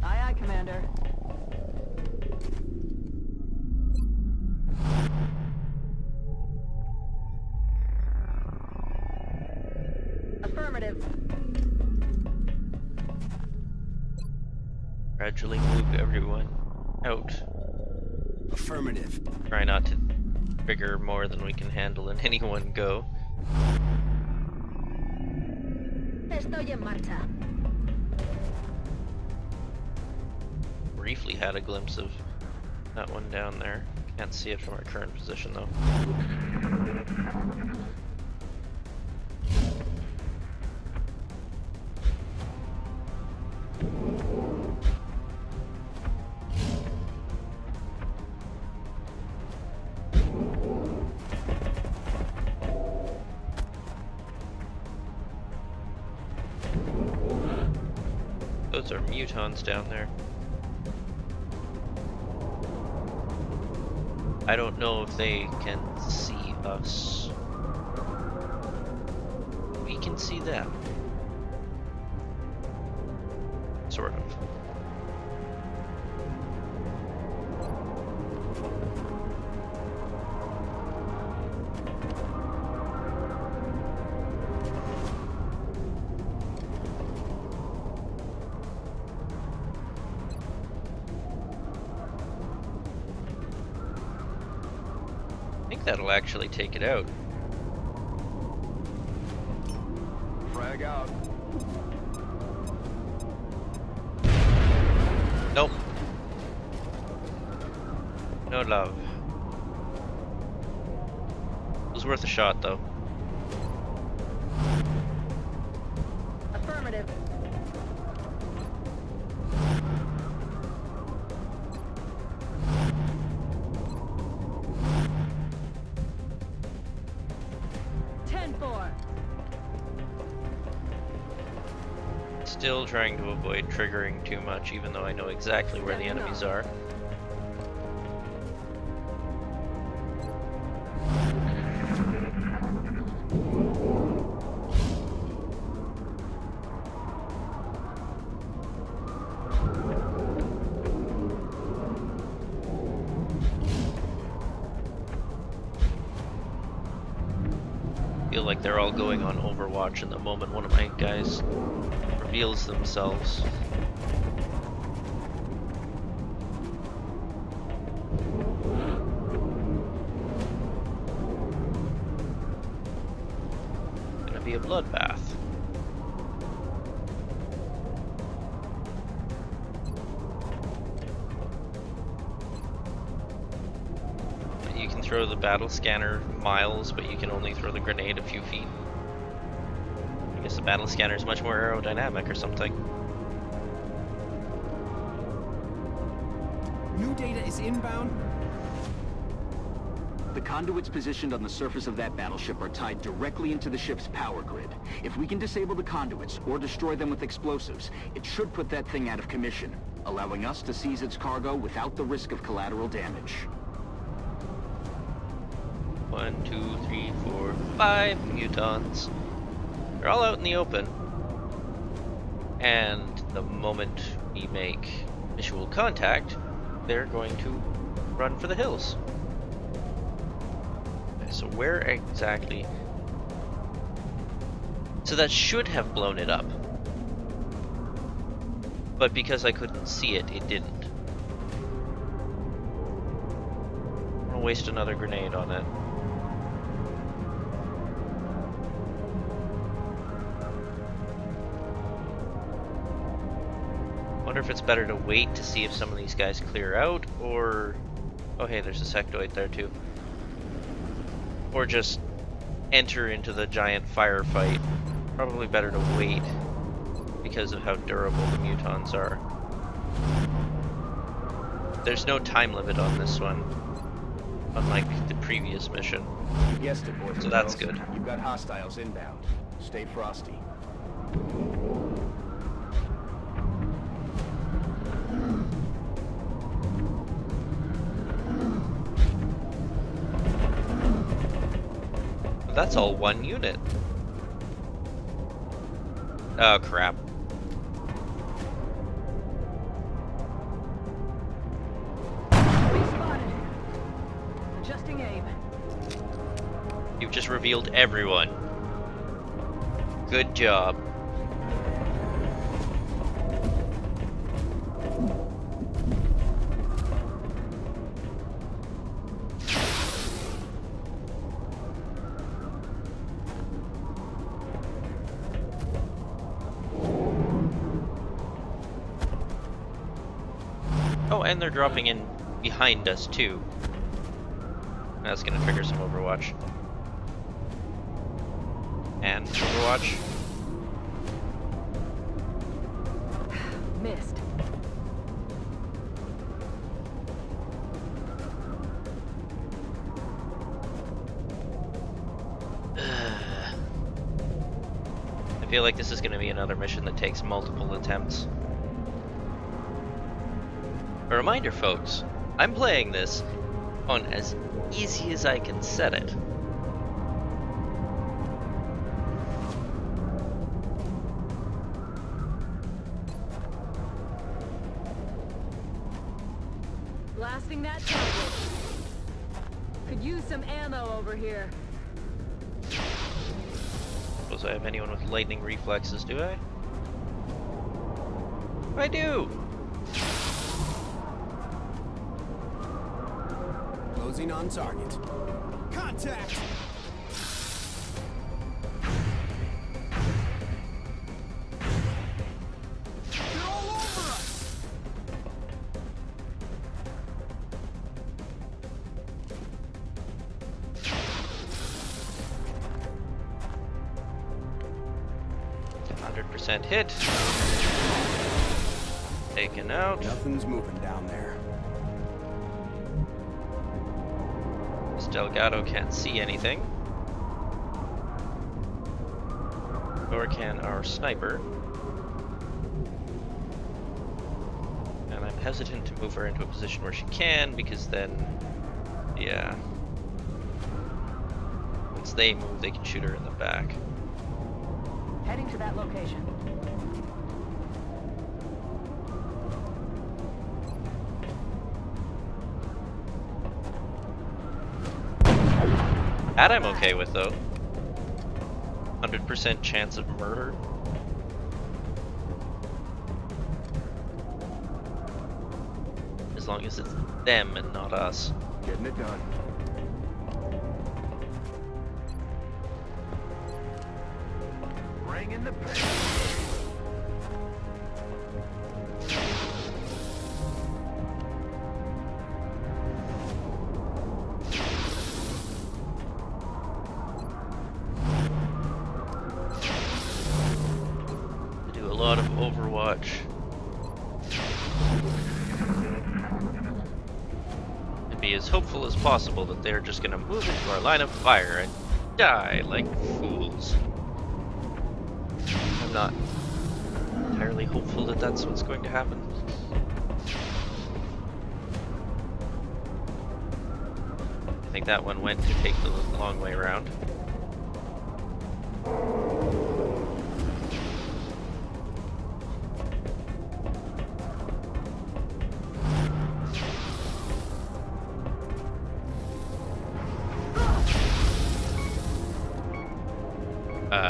Aye, aye, Commander. Affirmative. Gradually move everyone out. Affirmative. Try not to trigger more than we can handle in any one go. Estoy en marcha. Briefly had a glimpse of that one down there. Can't see it from our current position though. Those are mutons down there. I don't know if they can see us. We can see them. Sort of. I think that'll actually take it out. Frag out. Nope. No love. It was worth a shot though. Affirmative. Still trying to avoid triggering too much, even though I know exactly where the enemies are. Feel like they're all going on Overwatch in the moment one of my guys reveals themselves. Gonna be a bloodbath. You can throw the battle scanner miles, but you can only throw the grenade a few feet. I guess the battle scanner is much more aerodynamic or something. New data is inbound. The conduits positioned on the surface of that battleship are tied directly into the ship's power grid. If we can disable the conduits or destroy them with explosives, it should put that thing out of commission, allowing us to seize its cargo without the risk of collateral damage. 1, 2, 3, 4, 5 mutons. They're all out in the open. And the moment we make visual contact, they're going to run for the hills. Okay, so where exactly? So that should have blown it up. But because I couldn't see it, it didn't. I'm gonna waste another grenade on it. Wonder if it's better to wait to see if some of these guys clear out, or... Oh hey, there's a sectoid there too. Or just enter into the giant firefight. Probably better to wait because of how durable the mutons are. There's no time limit on this one, unlike the previous mission. You guessed it, boys. So that's good. You've got hostiles inbound. Stay frosty. that's all one unit. Oh crap. Be spotted. Adjusting aim. You've just revealed everyone. Good job. Oh, and they're dropping in behind us too. That's gonna trigger some Overwatch. And Overwatch. Missed. I feel like this is gonna be another mission that takes multiple attempts. A reminder, folks, I'm playing this on as easy as I can set it. Blasting that target. Could use some ammo over here. Suppose I have anyone with lightning reflexes, do I? I do! Closing on target. Contact! They're all over us! %, hit. Taken out. Nothing's moving down there. This Delgado can't see anything. Nor can our sniper. And I'm hesitant to move her into a position where she can, because then, yeah. Once they move, they can shoot her in the back. Heading to that location. That I'm okay with, though. 100% chance of murder. As long as it's them and not us. Getting it done. Bring in the pain. Do a lot of Overwatch. And be as hopeful as possible that they're just gonna move into our line of fire and die like fools. I'm not entirely hopeful that that's what's going to happen. I think that one went to take the long way around.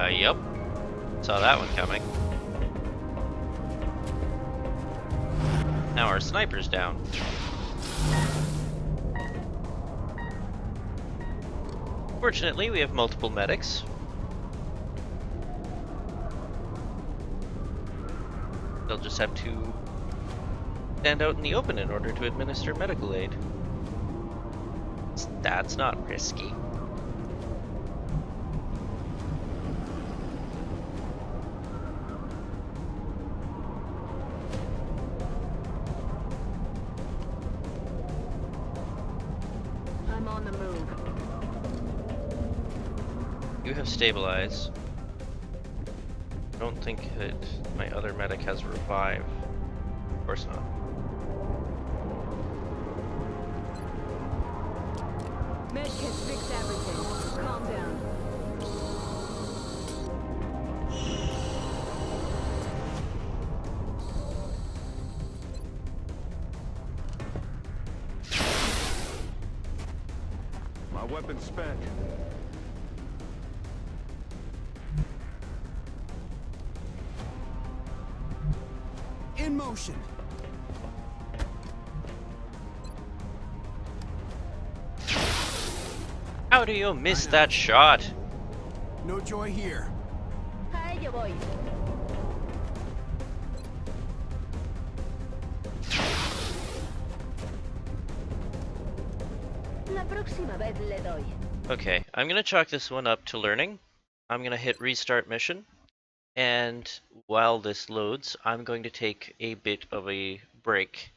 Yep. Saw that one coming. Now our sniper's down. Fortunately, we have multiple medics. They'll just have to stand out in the open in order to administer medical aid. That's not risky. I'm on the move. You have stabilize. I don't think that my other medic has revive. Of course not. Medkit fix everything. Calm down. Weapon spent. In motion. How do you miss that shot? No joy here. A ello voy. La próxima vez le doy. Okay, I'm gonna chalk this one up to learning. I'm gonna hit restart mission, and while this loads, I'm going to take a bit of a break.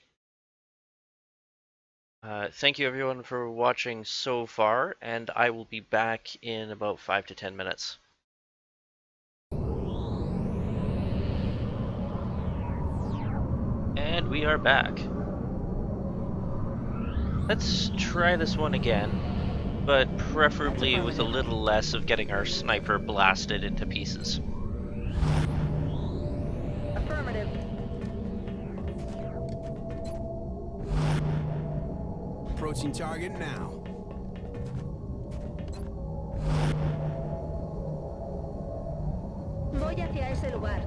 Thank you everyone for watching so far, and I will be back in about 5 to 10 minutes. And we are back. Let's try this one again, but preferably with a little less of getting our sniper blasted into pieces. Affirmative. Approaching target now. Voy hacia ese lugar.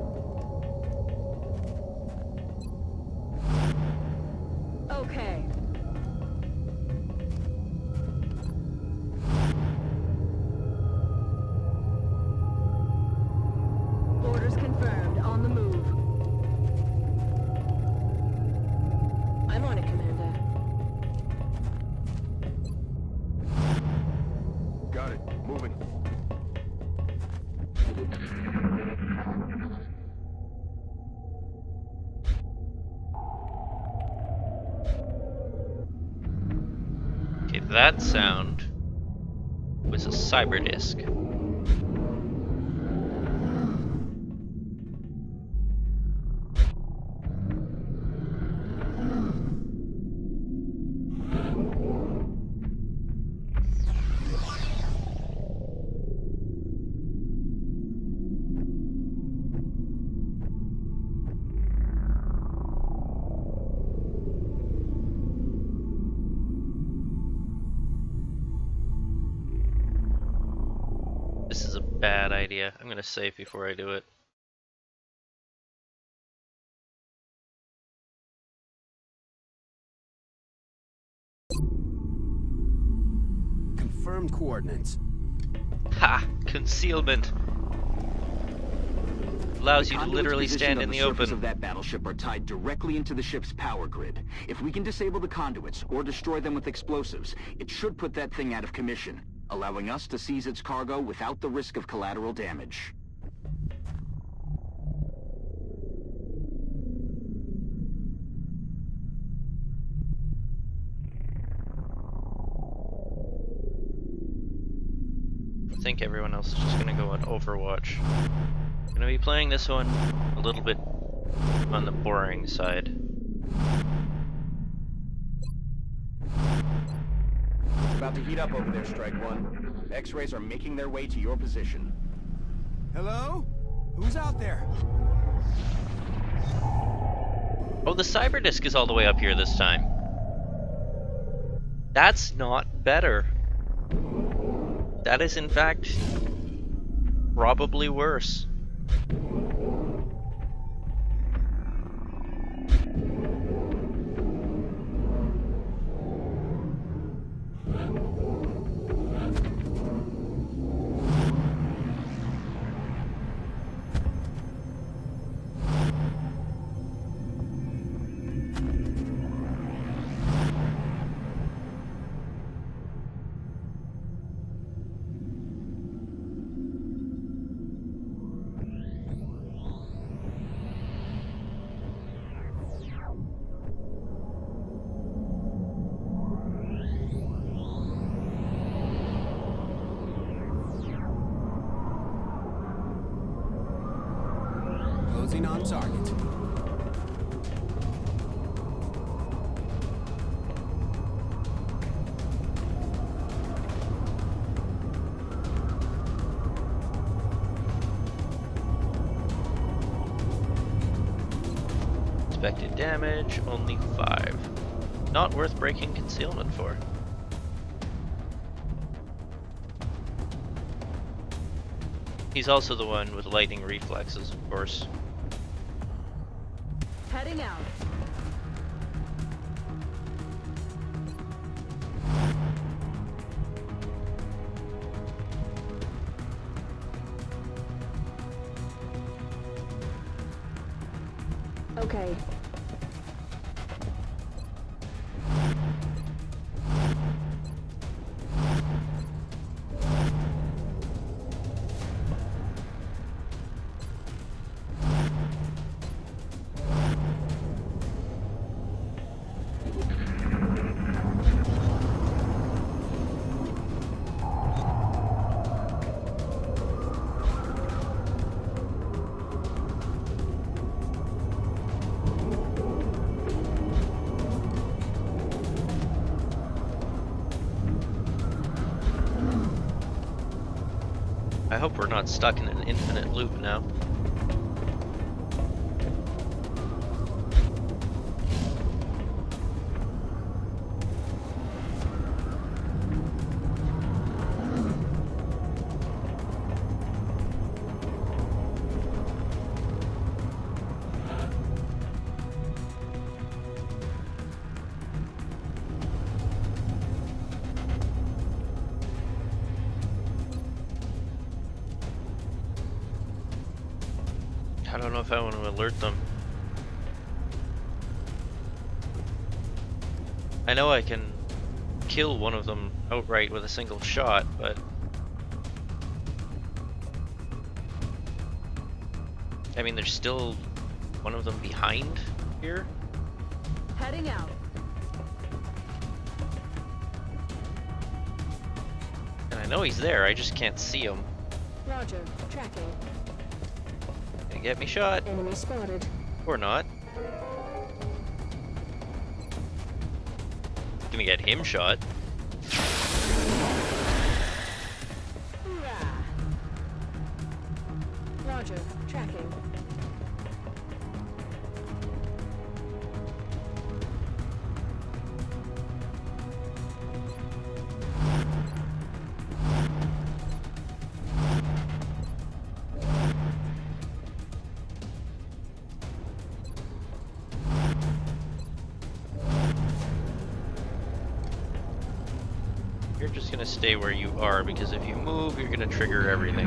Okay. Orders confirmed. On the move. I'm on it, Commander. Got it. Moving. Okay, that sound was a cyber disc. This is a bad idea. I'm gonna save before I do it. Confirmed coordinates. Ha! Concealment! Allows you to Conduits literally positioned stand on in the surface open. of that battleship are tied directly into the ship's power grid. If we can disable the conduits or destroy them with explosives, it should put that thing out of commission, allowing us to seize its cargo without the risk of collateral damage. I think everyone else is just gonna go on Overwatch. I'm gonna be playing this one a little bit on the boring side. It's about to heat up over there, Strike One. X-rays are making their way to your position. Hello? Who's out there? Oh, the cyber disc is all the way up here this time. That's not better. That is in fact probably worse. Closing on target. Expected damage, only 5. Not worth breaking concealment for. He's also the one with lightning reflexes, of course. Heading out. Okay. I hope we're not stuck in an infinite loop now. I don't know if I want to alert them. I know I can kill one of them outright with a single shot, but I mean, there's still one of them behind here. Heading out. And I know he's there, I just can't see him. Roger. Tracking. Gonna get me shot. Enemy spotted. Or not. Gonna get him shot. Hoorah. Roger. Tracking. You're just gonna stay where you are, because if you move, you're gonna trigger everything.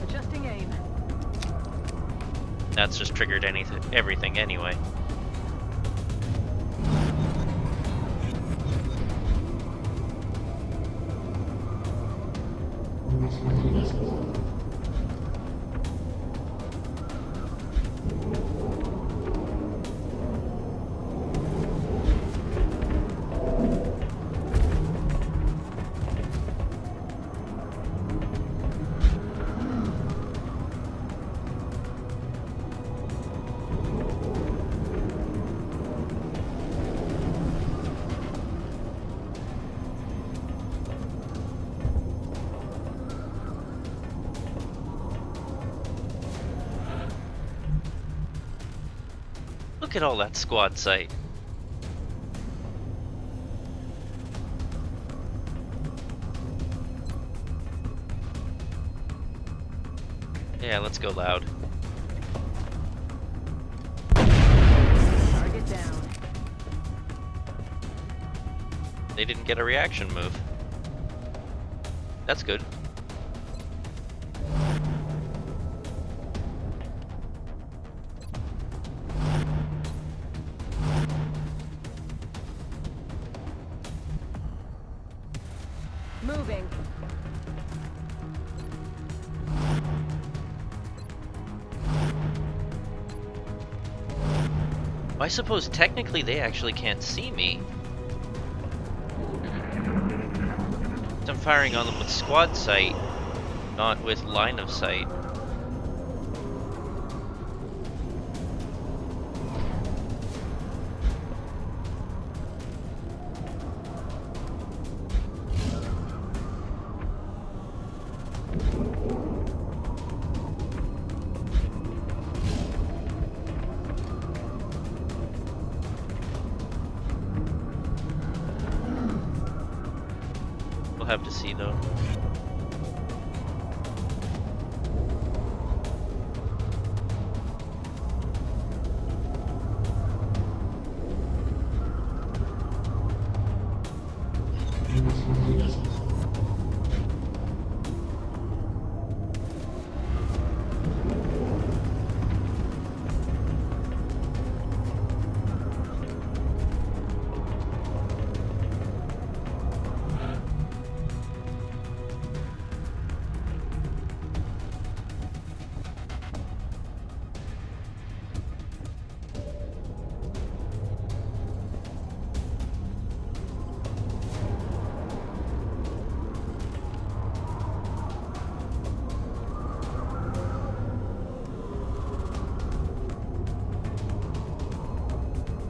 Adjusting aim. That's just triggered everything anyway. Look at all that squad sight. Yeah, let's go loud. Target down. They didn't get a reaction move. That's good. Moving. I suppose technically they actually can't see me. I'm firing on them with squad sight, not with line of sight. We'll have to see though.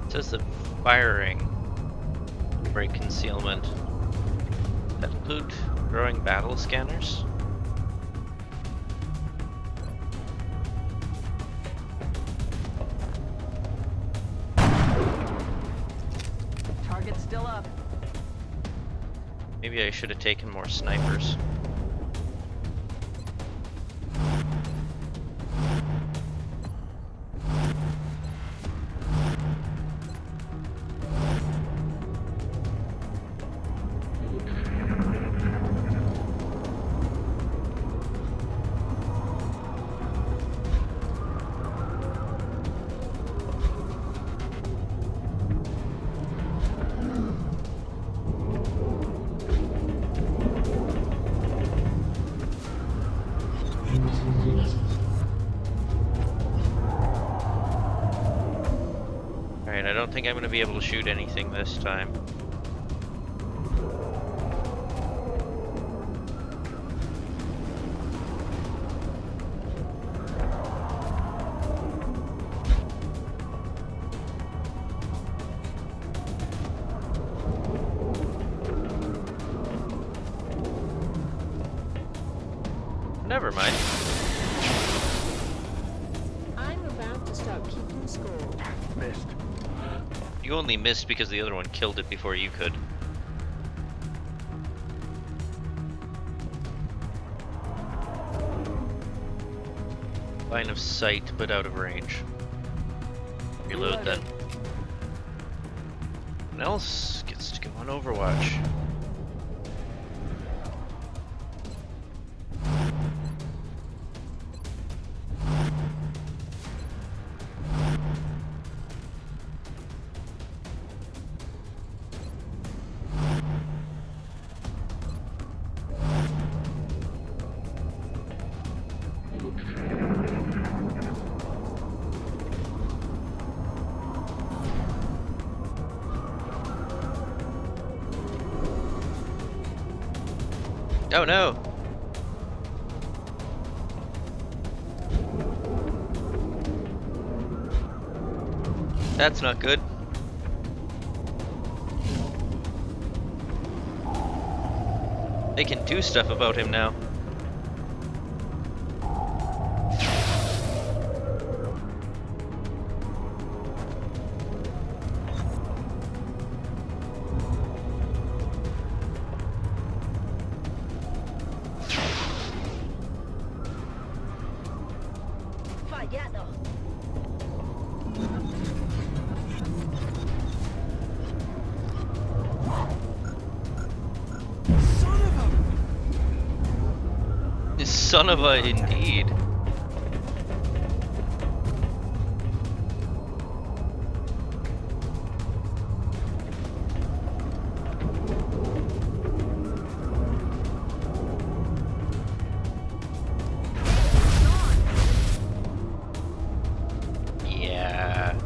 It says that firing break concealment. That include throwing battle scanners? Target's still up. Maybe I should have taken more snipers. Alright, I don't think I'm going to be able to shoot anything this time. Never mind. I'm about to start keeping score. Missed. You only missed because the other one killed it before you could. Line of sight, but out of range. Reload then. Someone else gets to go on Overwatch. Oh no! That's not good. They can do stuff about him now. Fallado. Son of a indeed. Yeah.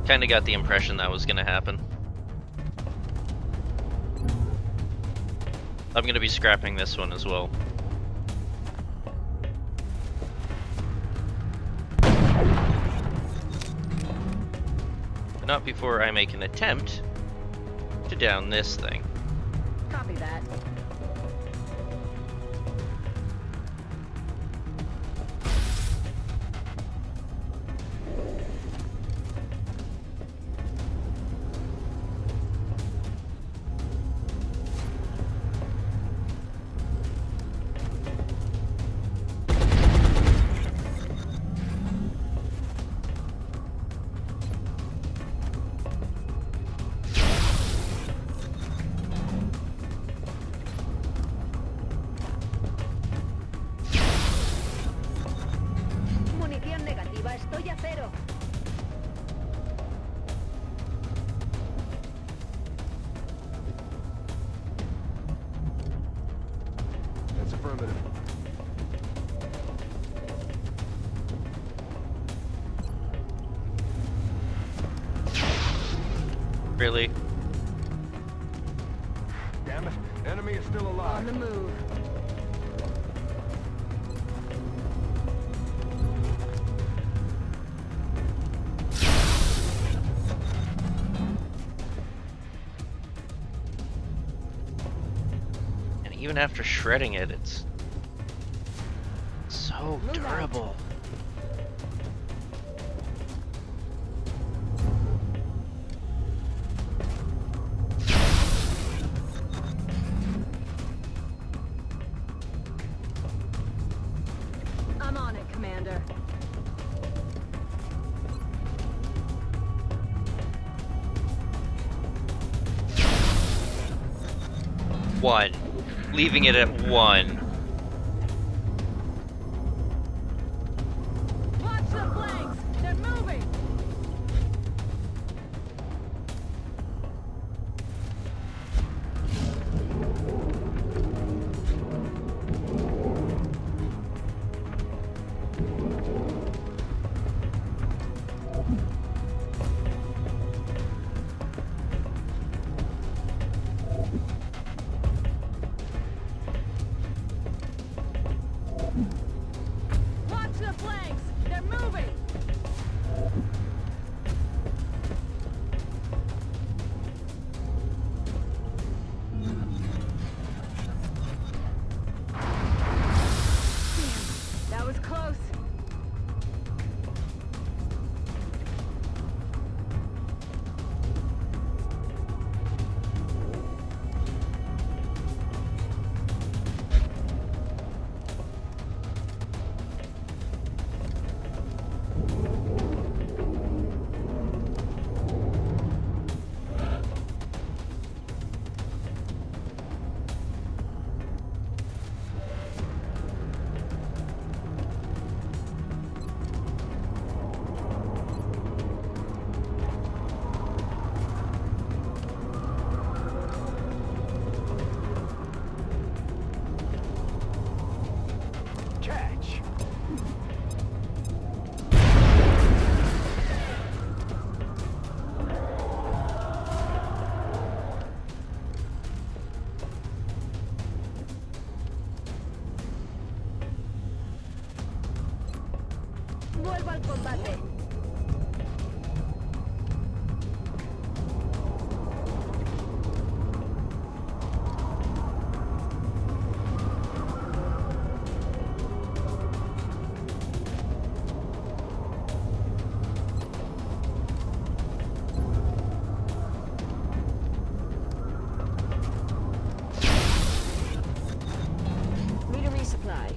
Kinda got the impression that was gonna happen. I'm gonna be scrapping this one as well. Not before I make an attempt to down this thing. Copy that. That's affirmative. Really? Damn it. Enemy is still On alive. the move. And even after shredding it, it's so Move out. durable. I'm on it, Commander. One. Leaving it at one. Watch the flanks! They're moving! Watch the flanks! They're moving! Damn, that was close. Catch. Vuelvo al combate. Need a resupply.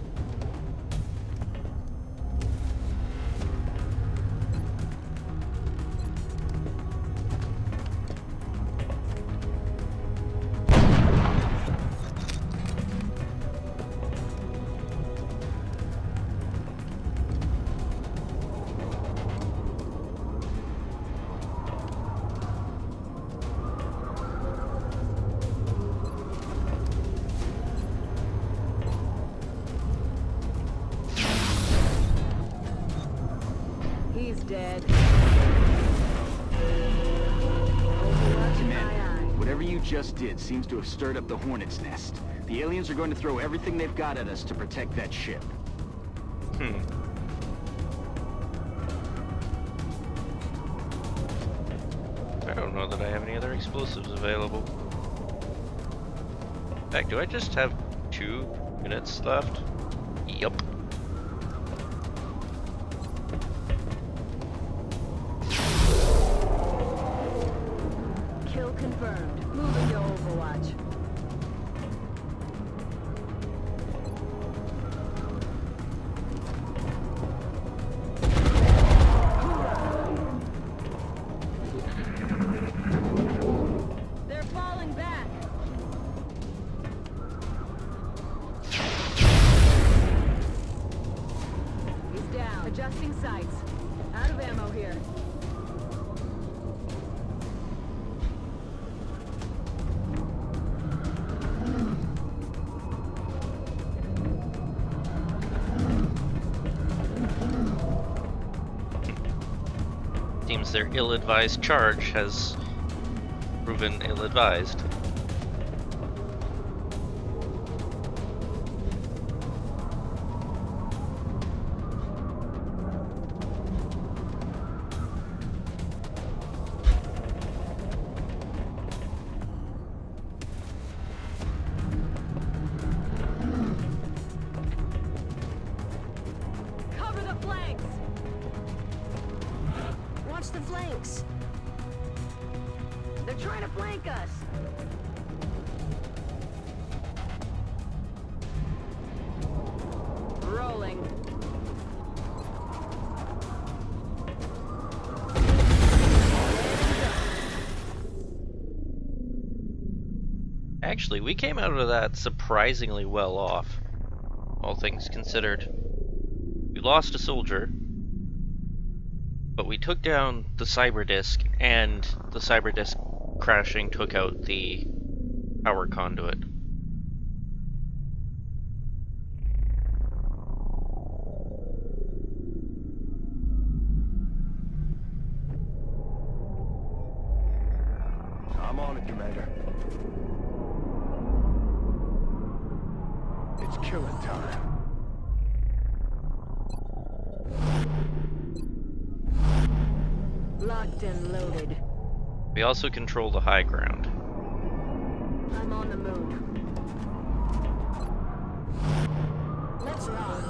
He's dead. Overwatch in my eye. Whatever you just did seems to have stirred up the hornet's nest. The aliens are going to throw everything they've got at us to protect that ship. I don't know that I have any other explosives available. In fact, do I just have 2 minutes left? Yup. Kill confirmed. Moving to Overwatch. They're falling back. because their ill-advised charge has proven ill-advised. Cover the flanks! Watch the flanks. They're trying to flank us. Rolling. Actually, we came out of that surprisingly well off, all things considered. We lost a soldier, but we took down the cyber disk, and the cyber disk crashing took out the power conduit. I'm on it, Commander. It's killing time. Locked and loaded. We also control the high ground. I'm on the move. Let's rock.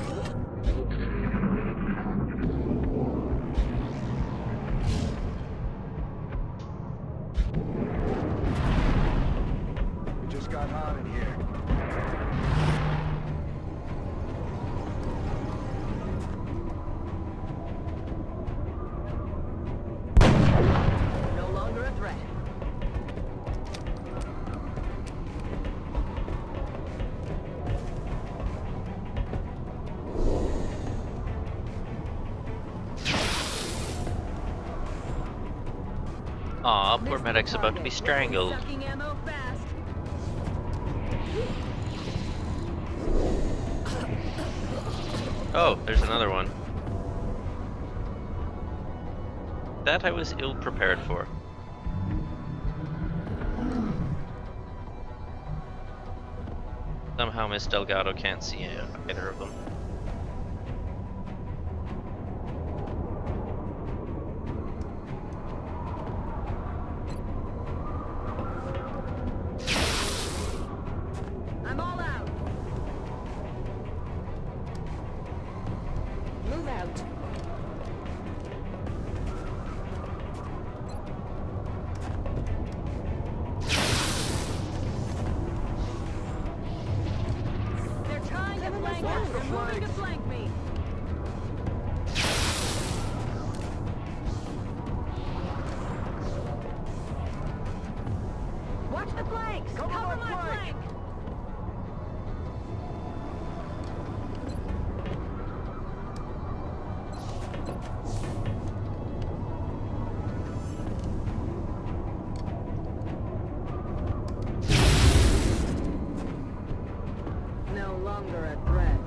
We just got hot in here. No longer a threat. Aw, poor medic's about to be strangled. Sucking ammo fast. Oh, there's another one. That I was ill-prepared for. Somehow Miss Delgado can't see either of them. I'm all out. Move out. They're trying to flank us. They're moving to flank me. Watch the flanks. Cover my flank. No longer a threat.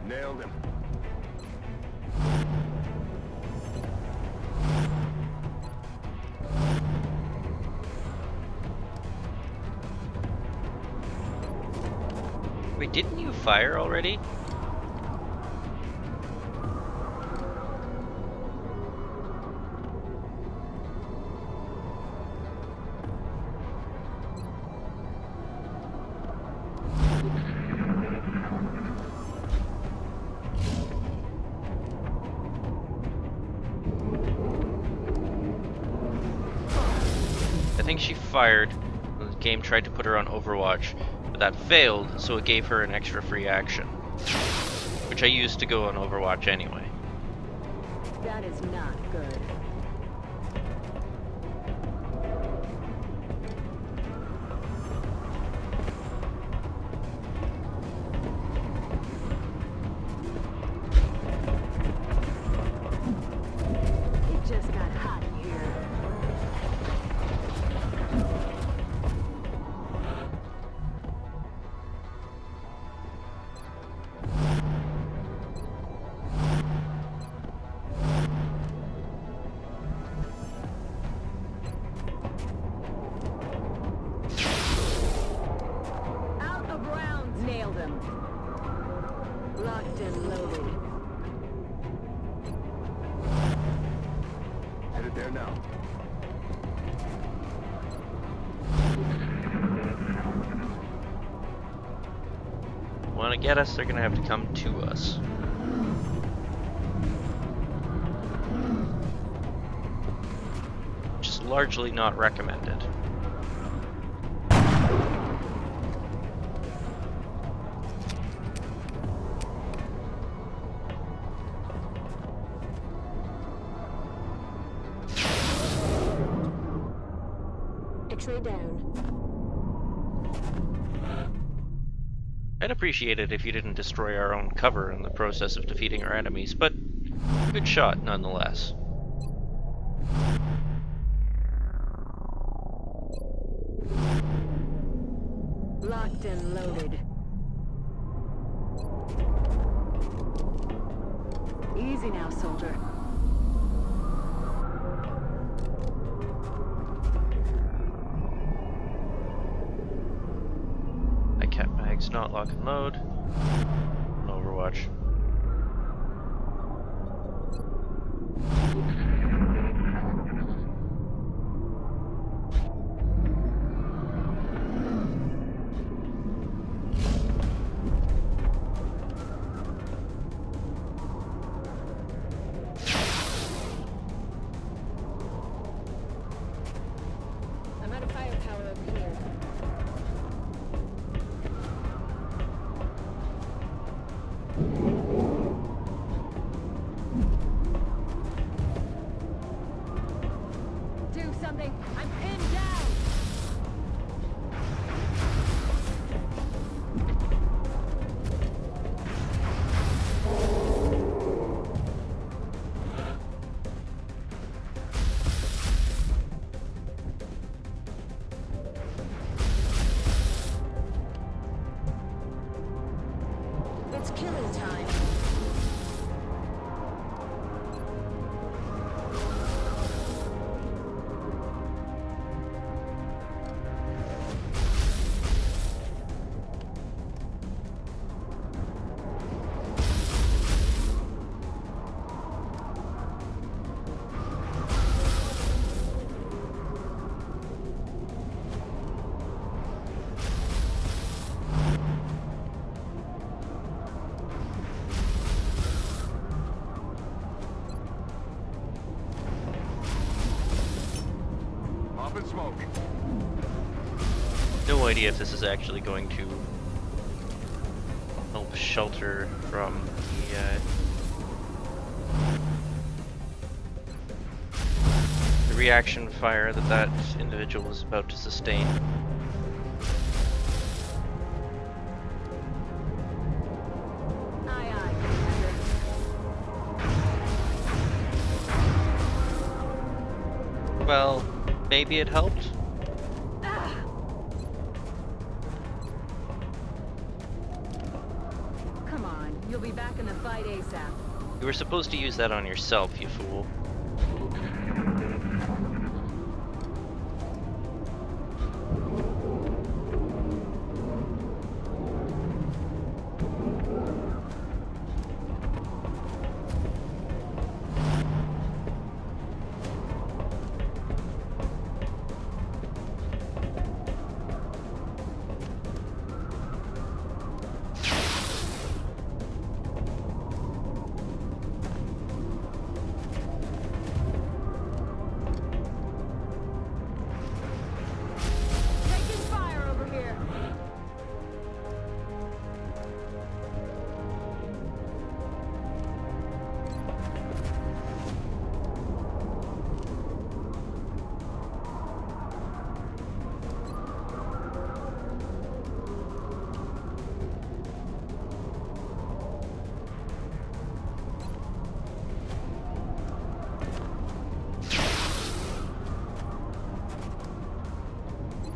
Nailed him. Wait, didn't you fire already? I think she fired. The game tried to put her on Overwatch, but that failed, so it gave her an extra free action, which I used to go on Overwatch anyway. That is not good. It just got hot here. Locked and loaded. Headed there now. Want to get us, they're gonna have to come to us. Which is largely not recommended. X-ray down. I'd appreciate it if you didn't destroy our own cover in the process of defeating our enemies, but good shot nonetheless. Locked and loaded. Easy now, soldier. Cat mags not lock and load. On Overwatch. I'm out of firepower over here. Do something! I'm pinned down! It's killing time. Up in smoke. No idea if this is actually going to help shelter from the reaction fire that that individual was about to sustain. Aye, aye, Commander. Well, maybe it helped. Come on, you'll be back in the fight ASAP. You were supposed to use that on yourself, you fool. Taking fire over here!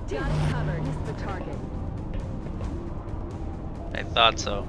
Got it covered. Missed the target. I thought so.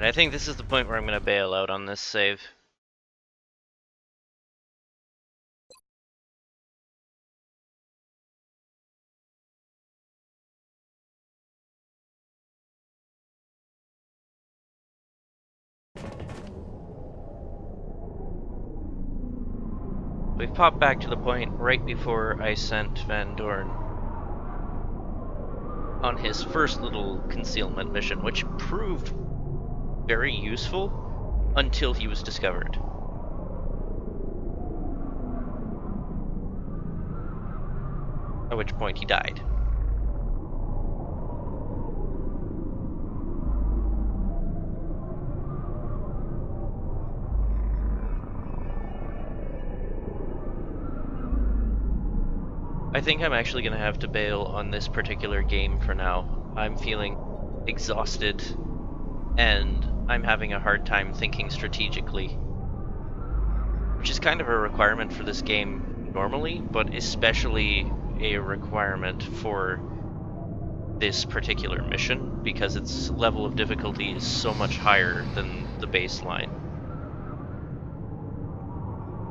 I think this is the point where I'm going to bail out on this save. We've popped back to the point right before I sent Van Dorn on his first little concealment mission, which proved very useful until he was discovered. At which point he died. I think I'm actually going to have to bail on this particular game for now. I'm feeling exhausted, and I'm having a hard time thinking strategically. Which is kind of a requirement for this game normally, but especially a requirement for this particular mission, because its level of difficulty is so much higher than the baseline.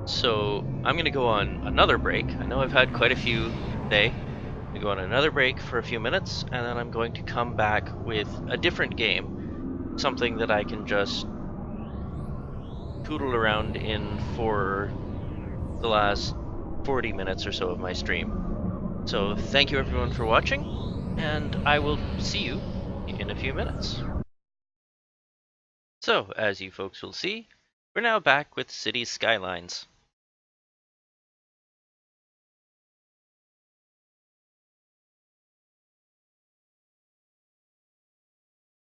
So I'm going to go on another break. I know I've had quite a few today. I'm going to go on another break for a few minutes, and then I'm going to come back with a different game. Something that I can just poodle around in for the last 40 minutes or so of my stream. So thank you everyone for watching, and I will see you in a few minutes. So, as you folks will see, we're now back with City Skylines.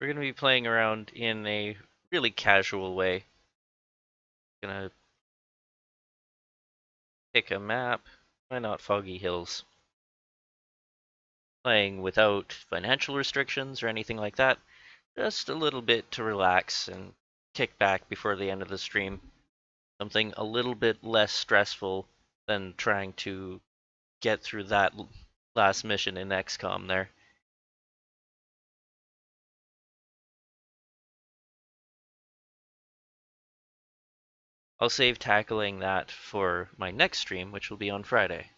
We're going to be playing around in a really casual way. Gonna pick a map. Why not Foggy Hills? Playing without financial restrictions or anything like that. Just a little bit to relax and kick back before the end of the stream. Something a little bit less stressful than trying to get through that last mission in XCOM there. I'll save tackling that for my next stream, which will be on Friday.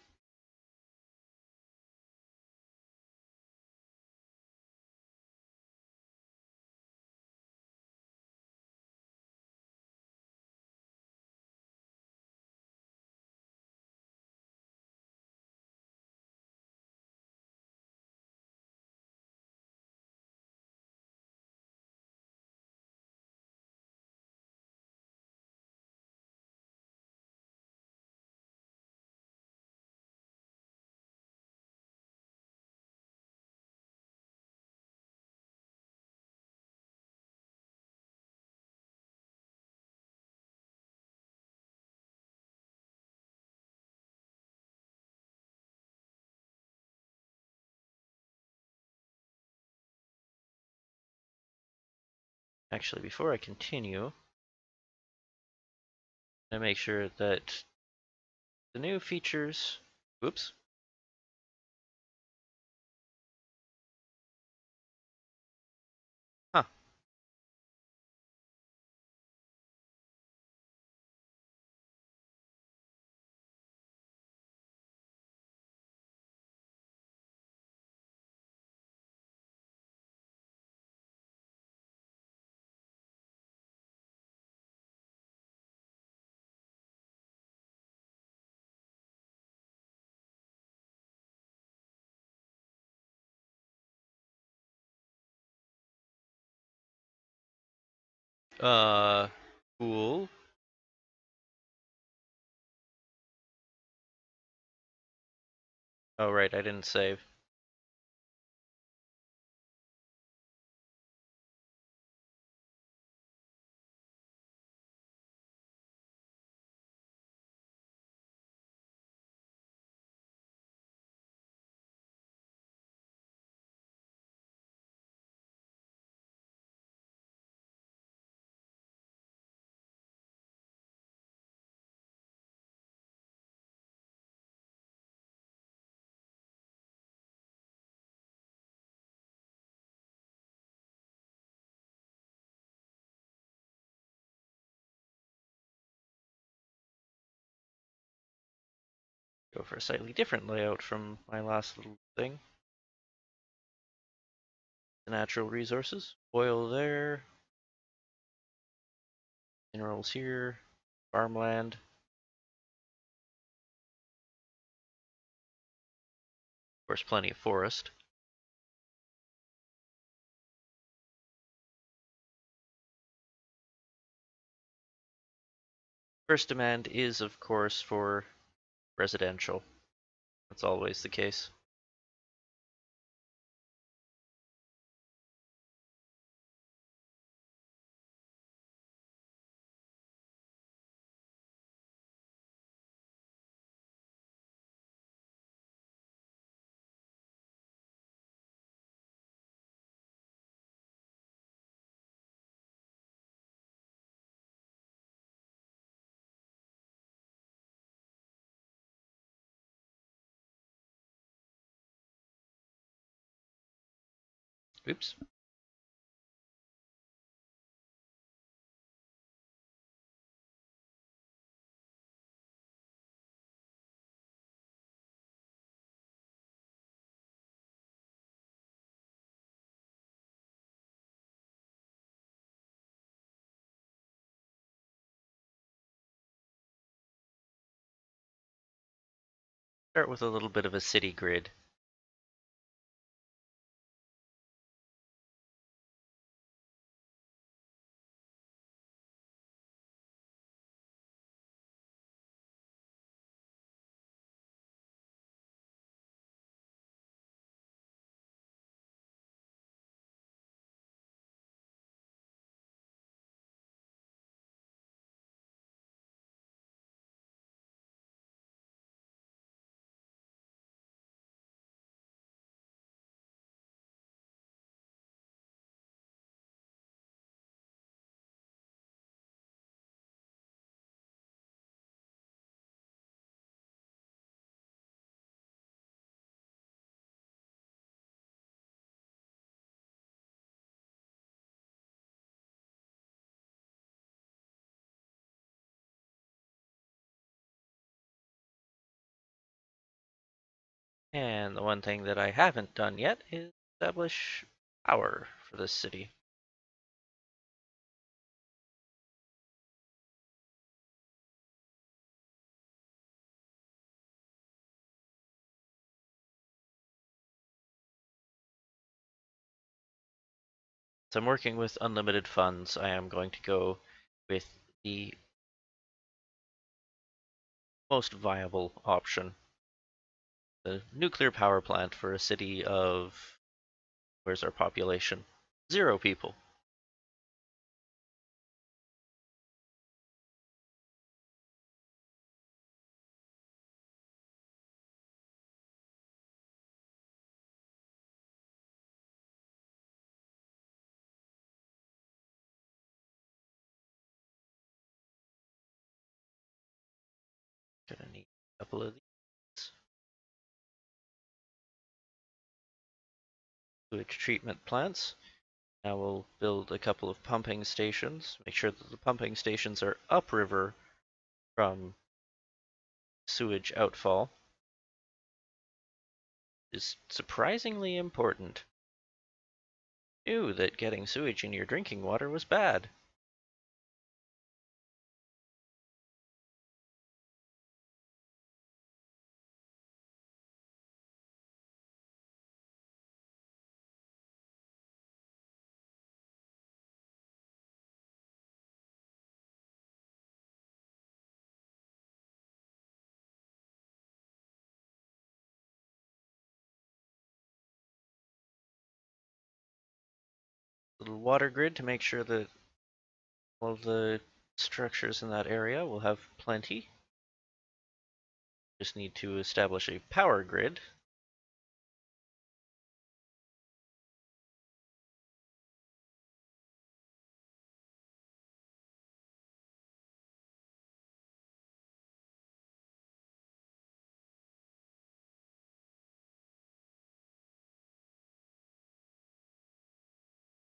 Actually, before I continue, I make sure that the new features, whoops, huh, cool. Oh right, I didn't save. Go for a slightly different layout from my last little thing. The natural resources. Oil there. Minerals here. Farmland. Of course, plenty of forest. First demand is, of course, for residential. That's always the case. Oops. Start with a little bit of a city grid. And the one thing that I haven't done yet is establish power for this city. So I'm working with unlimited funds. I am going to go with the most viable option. The nuclear power plant for a city of, where's our population? 0 people. Gonna need a couple of these. Sewage treatment plants. Now we'll build a couple of pumping stations. Make sure that the pumping stations are upriver from sewage outfall. Is surprisingly important. Knew that getting sewage in your drinking water was bad. Little water grid to make sure that all of the structures in that area will have plenty. Just need to establish a power grid.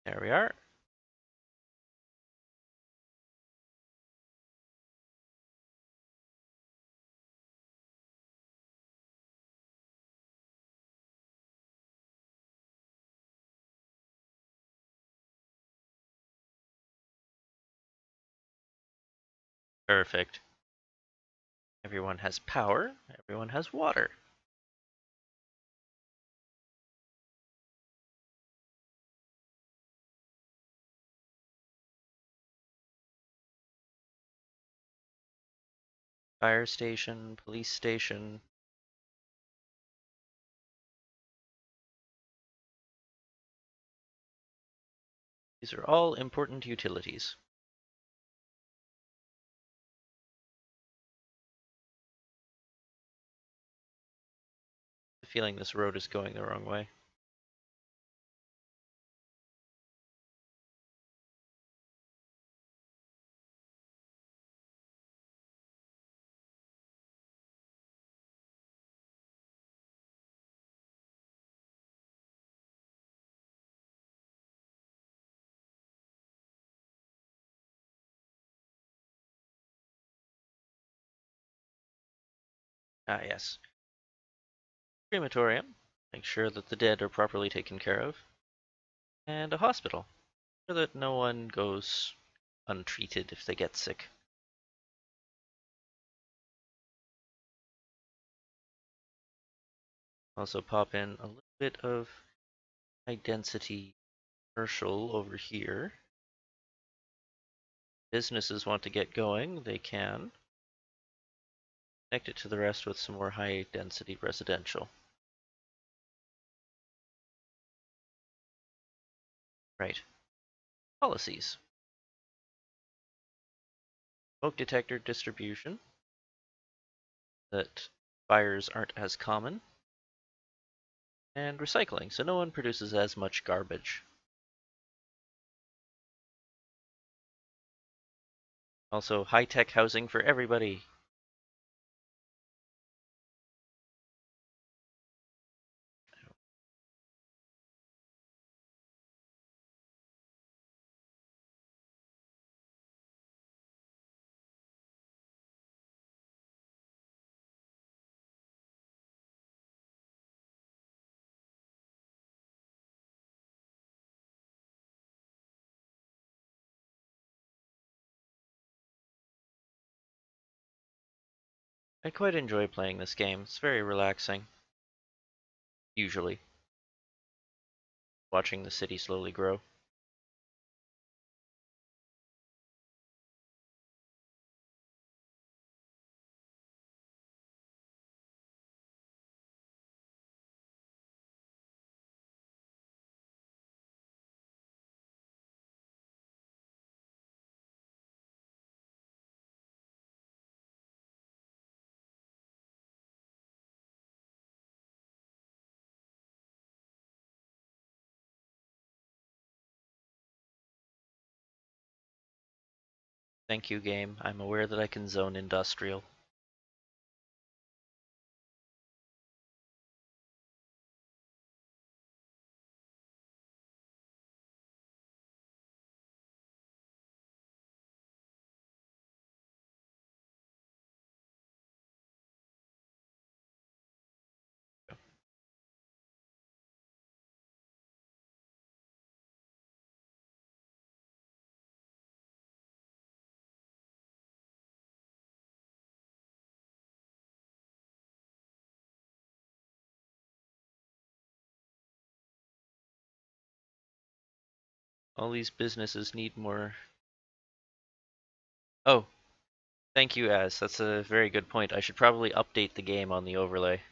There we are. Perfect. Everyone has power. Everyone has water. Fire station, police station. These are all important utilities. I have a feeling this road is going the wrong way. Ah, yes. Crematorium. Make sure that the dead are properly taken care of. And a hospital, so that no one goes untreated if they get sick. Also pop in a little bit of high density commercial over here. Businesses want to get going, they can. Connect it to the rest with some more high density residential. Right. Policies. Smoke detector distribution. That fires aren't as common. And recycling, so no one produces as much garbage. Also, high-tech housing for everybody. I quite enjoy playing this game. It's very relaxing. Usually. Watching the city slowly grow. Thank you, game. I'm aware that I can zone industrial. All these businesses need more. Oh, thank you, Az. That's a very good point. I should probably update the game on the overlay.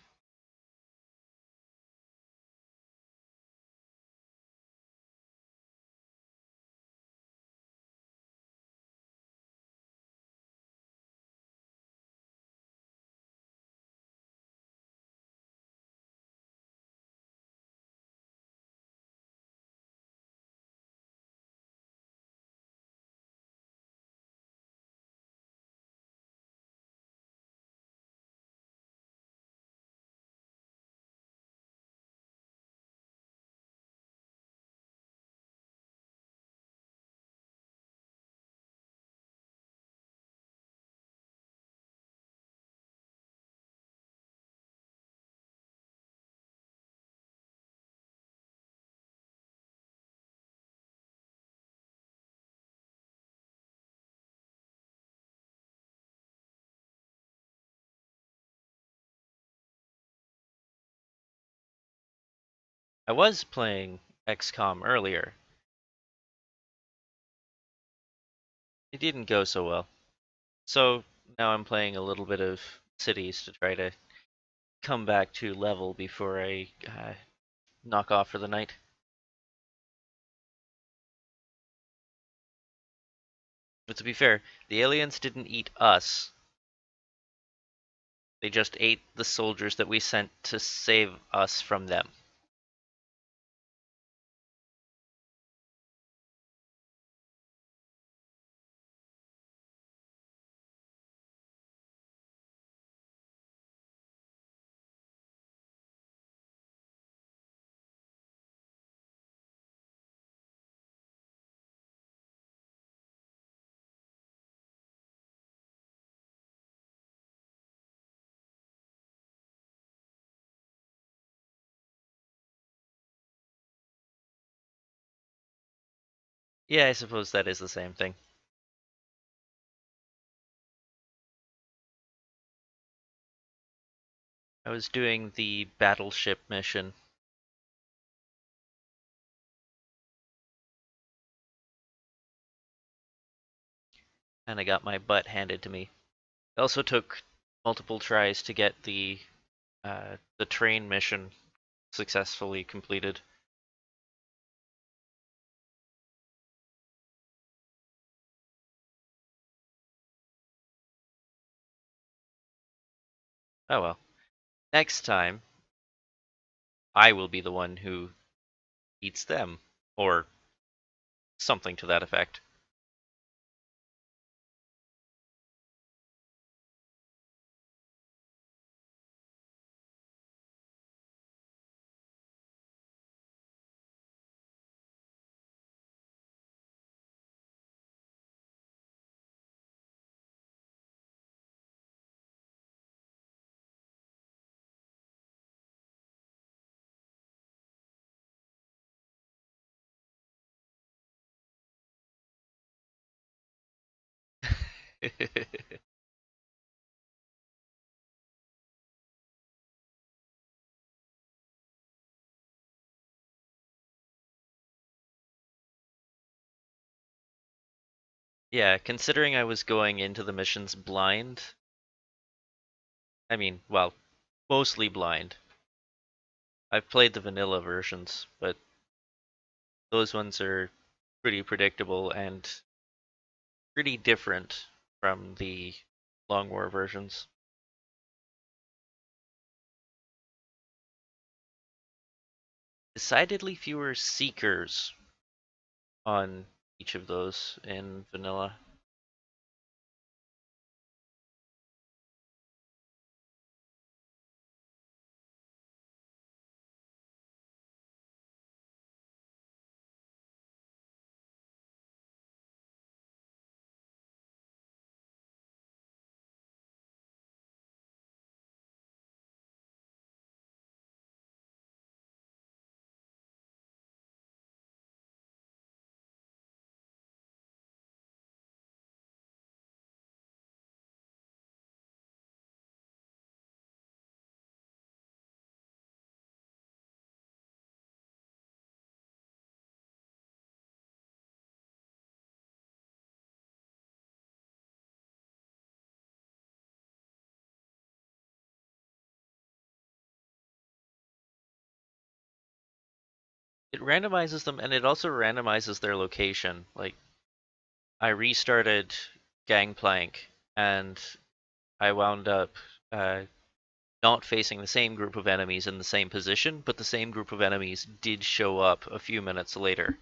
I was playing XCOM earlier. It didn't go so well. So now I'm playing a little bit of cities to try to come back to level before I knock off for the night. But to be fair, the aliens didn't eat us. They just ate the soldiers that we sent to save us from them. Yeah, I suppose that is the same thing. I was doing the battleship mission. And I got my butt handed to me. It also took multiple tries to get the train mission successfully completed. Oh well. Next time, I will be the one who eats them, or something to that effect. Yeah, considering I was going into the missions blind, I mean, well, mostly blind. I've played the vanilla versions, but those ones are pretty predictable and pretty different from the Long War versions. Decidedly fewer seekers on each of those in vanilla. It randomizes them, and it also randomizes their location. Like, I restarted Gangplank, and I wound up not facing the same group of enemies in the same position, but the same group of enemies did show up a few minutes later.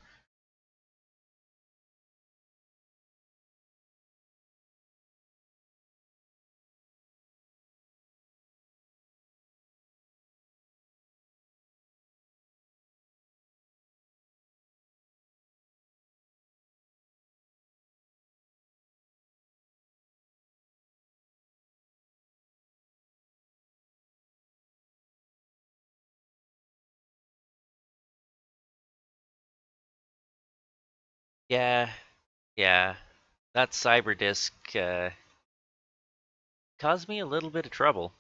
Yeah, yeah. That cyber disk caused me a little bit of trouble.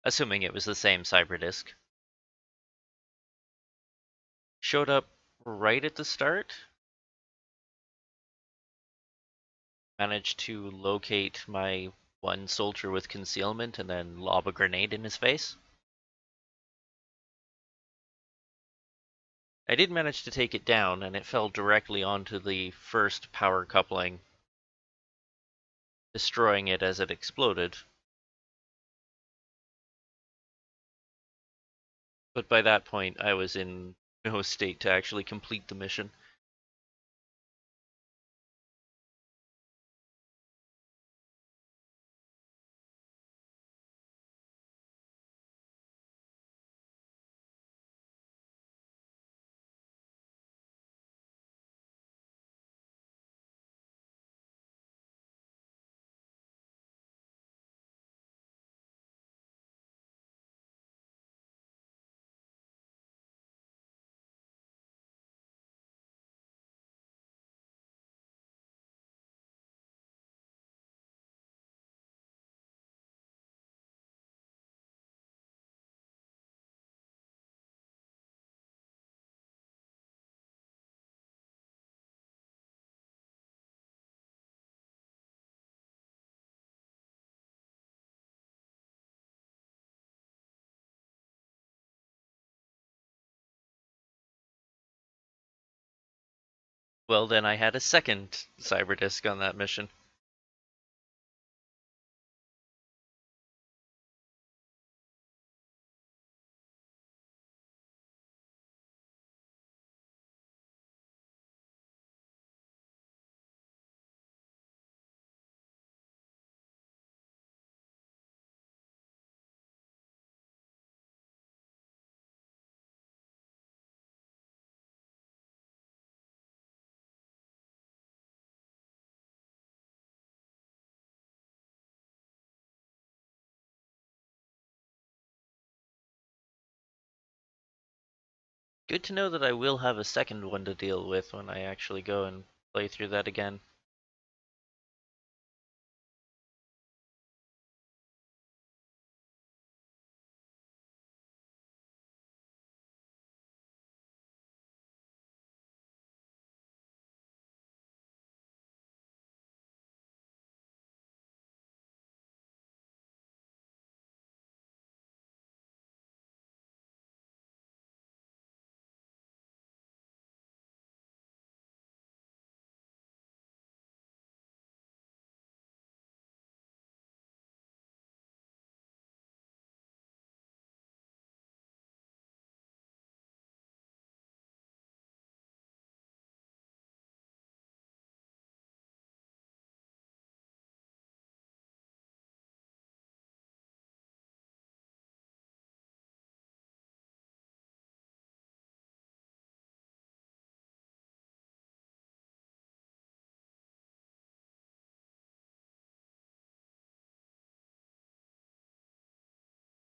Assuming it was the same cyber disk. showed up right at the start. Managed to locate my one soldier with concealment and then lob a grenade in his face. I did manage to take it down, and it fell directly onto the first power coupling, destroying it as it exploded. But by that point, I was in no state to actually complete the mission. Well, then I had a second cyberdisk on that mission. Good to know that I will have a second one to deal with when I actually go and play through that again.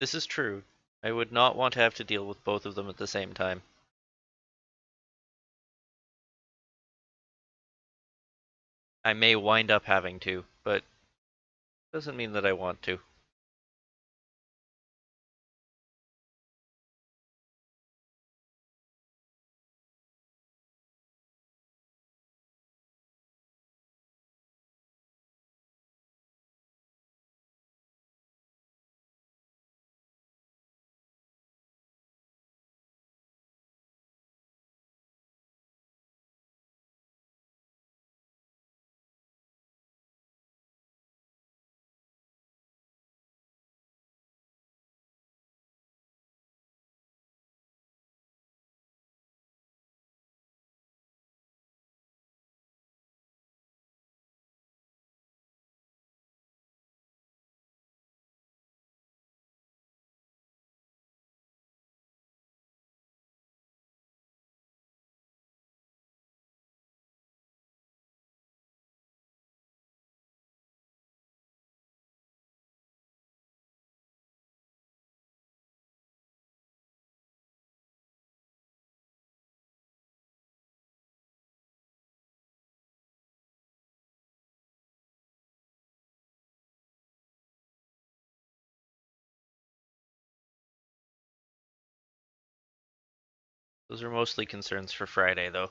This is true. I would not want to have to deal with both of them at the same time. I may wind up having to, but doesn't mean that I want to. Those are mostly concerns for Friday, though.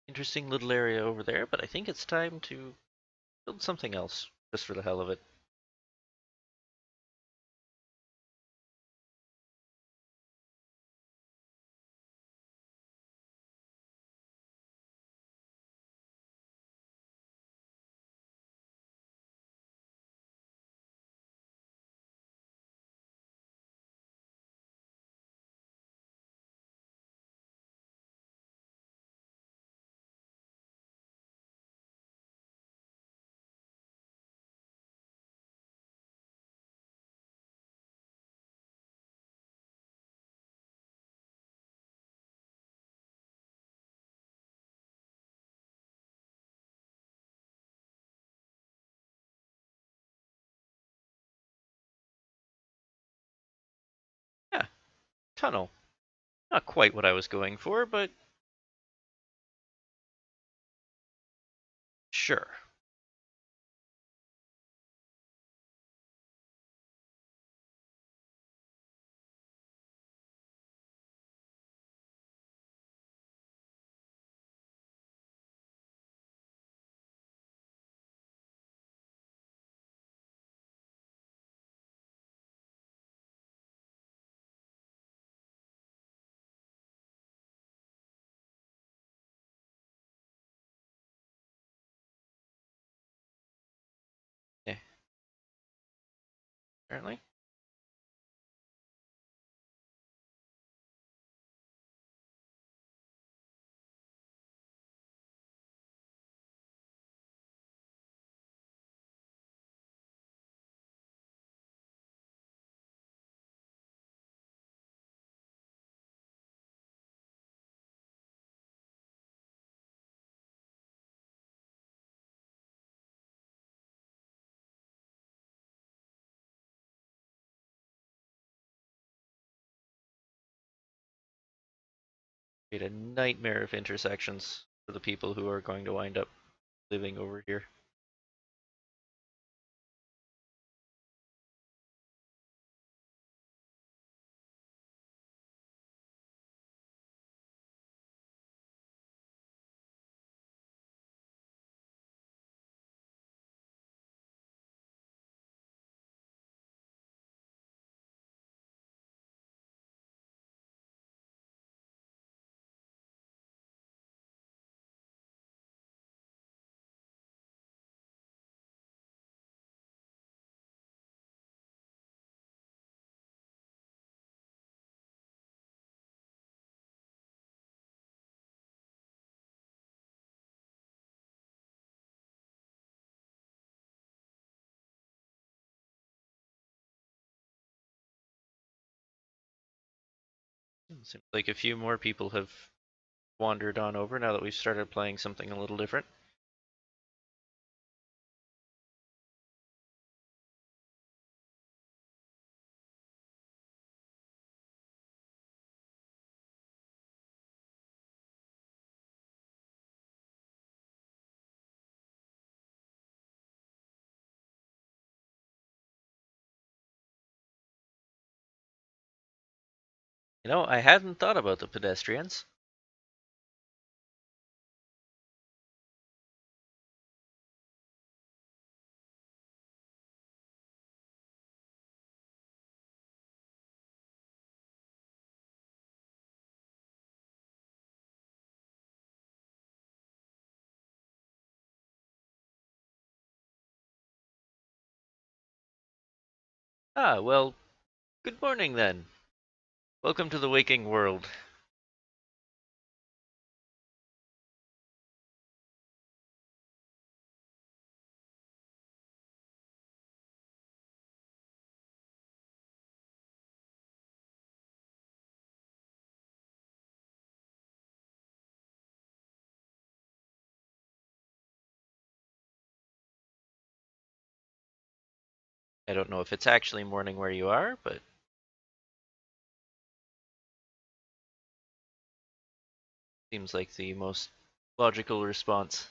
Interesting little area over there, but I think it's time to build something else, just for the hell of it. Yeah, tunnel. Not quite what I was going for, but sure. Yeah, apparently. Create a nightmare of intersections for the people who are going to wind up living over here. It seems like a few more people have wandered on over now that we've started playing something a little different. You know, I hadn't thought about the pedestrians. Ah, well, good morning then. Welcome to the waking world. I don't know if it's actually morning where you are, but seems like the most logical response.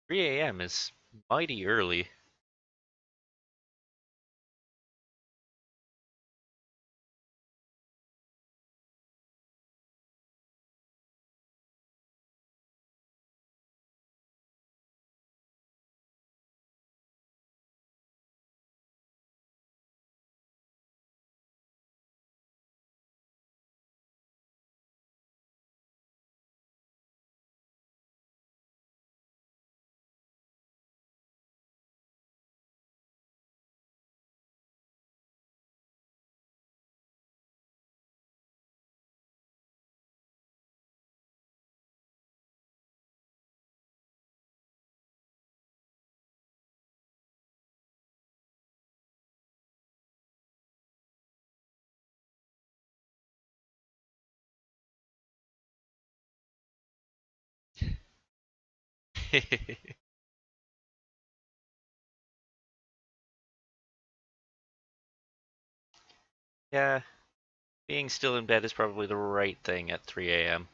Three a.m. is mighty early. Yeah, being still in bed is probably the right thing at 3 a.m.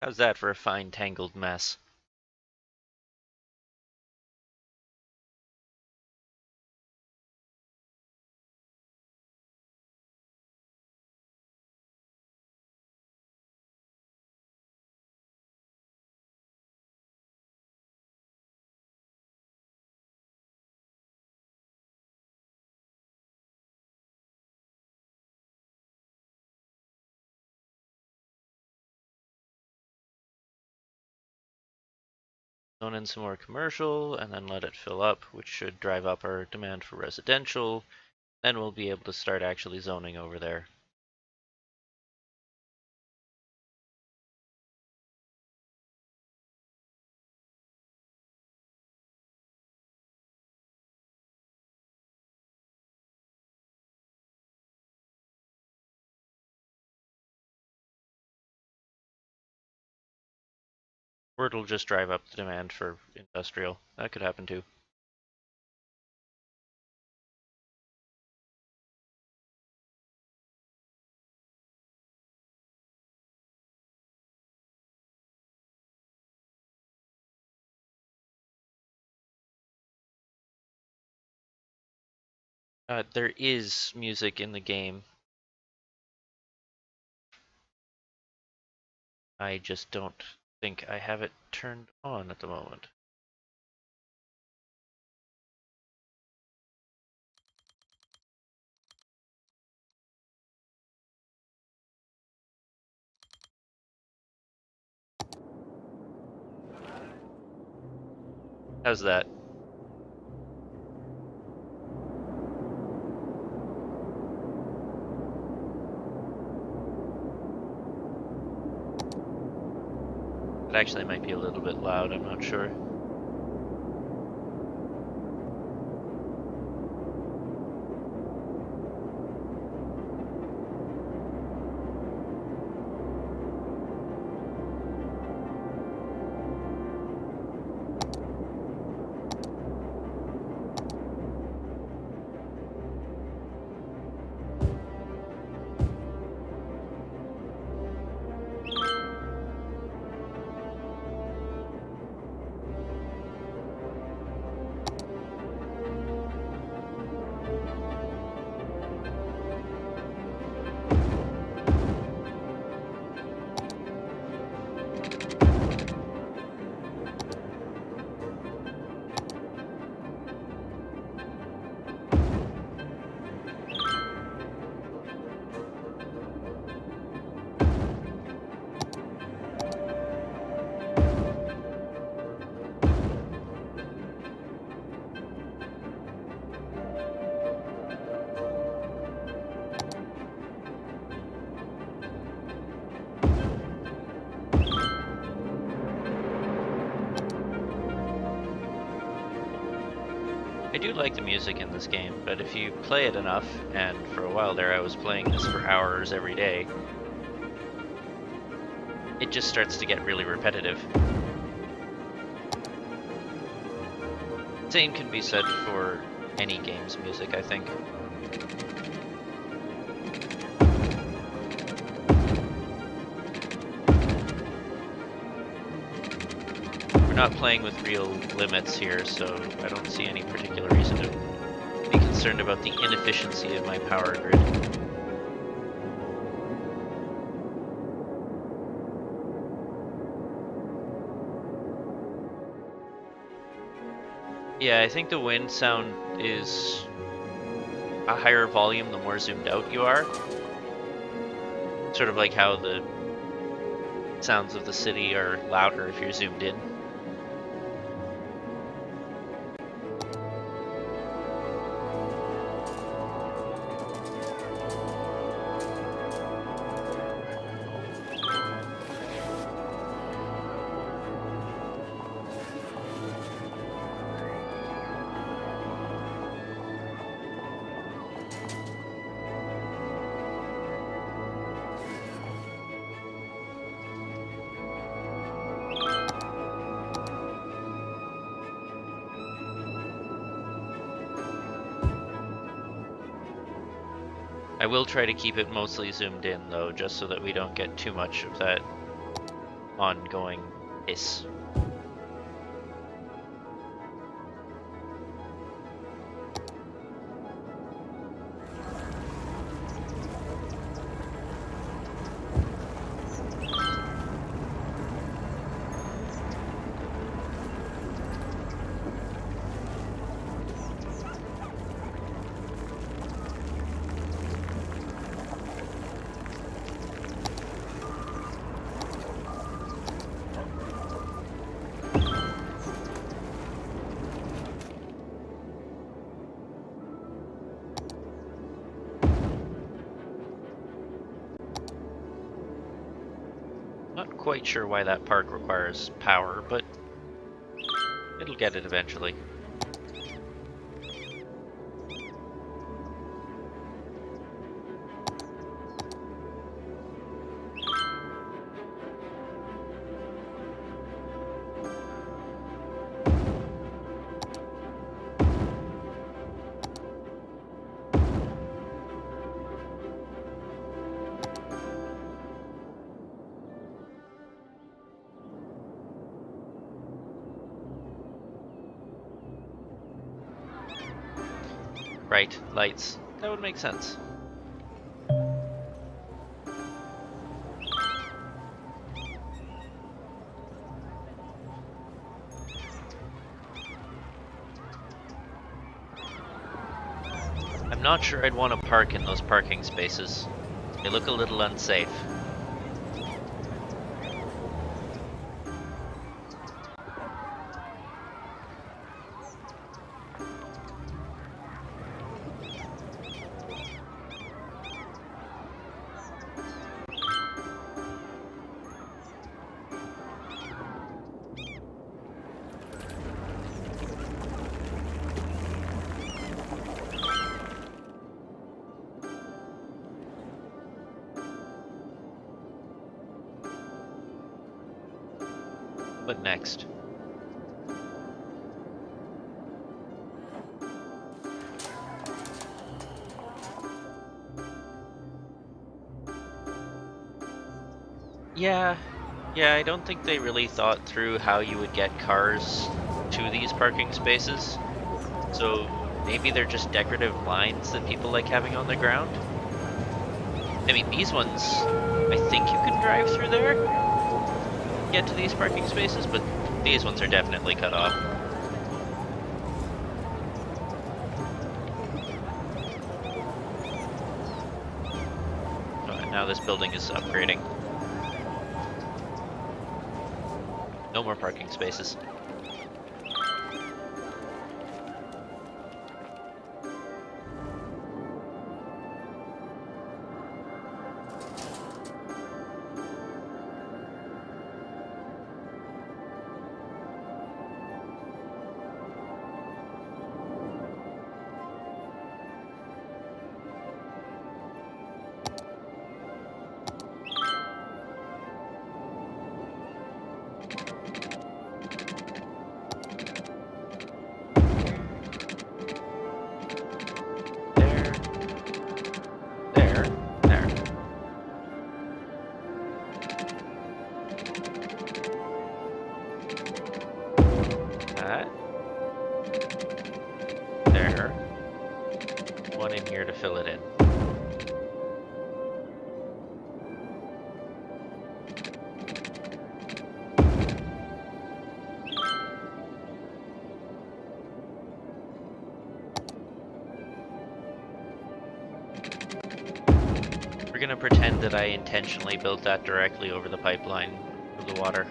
How's that for a fine tangled mess? Zone in some more commercial and then let it fill up, which should drive up our demand for residential. Then we'll be able to start actually zoning over there. Or it'll just drive up the demand for industrial. That could happen too. There is music in the game. I just don't think I have it turned on at the moment. How's that? It actually might be a little bit loud, I'm not sure. I do like the music in this game, but if you play it enough, and for a while there I was playing this for hours every day, it just starts to get really repetitive. Same can be said for any game's music, I think. We're not playing with real limits here, so I don't see any particular reason to be concerned about the inefficiency of my power grid. Yeah, I think the wind sound is a higher volume the more zoomed out you are. Sort of like how the sounds of the city are louder if you're zoomed in. I will try to keep it mostly zoomed in though, just so that we don't get too much of that ongoing hiss. Not quite sure why that park requires power, but it'll get it eventually. Right, lights. That would make sense. I'm not sure I'd want to park in those parking spaces. They look a little unsafe. What next? Yeah, I don't think they really thought through how you would get cars to these parking spaces. So maybe they're just decorative lines that people like having on the ground. I mean, these ones, I think you can drive through there, get to these parking spaces, but these ones are definitely cut off. Oh, and now this building is upgrading. No more parking spaces. There. One in here to fill it in. We're gonna pretend that I intentionally built that directly over the pipeline of the water.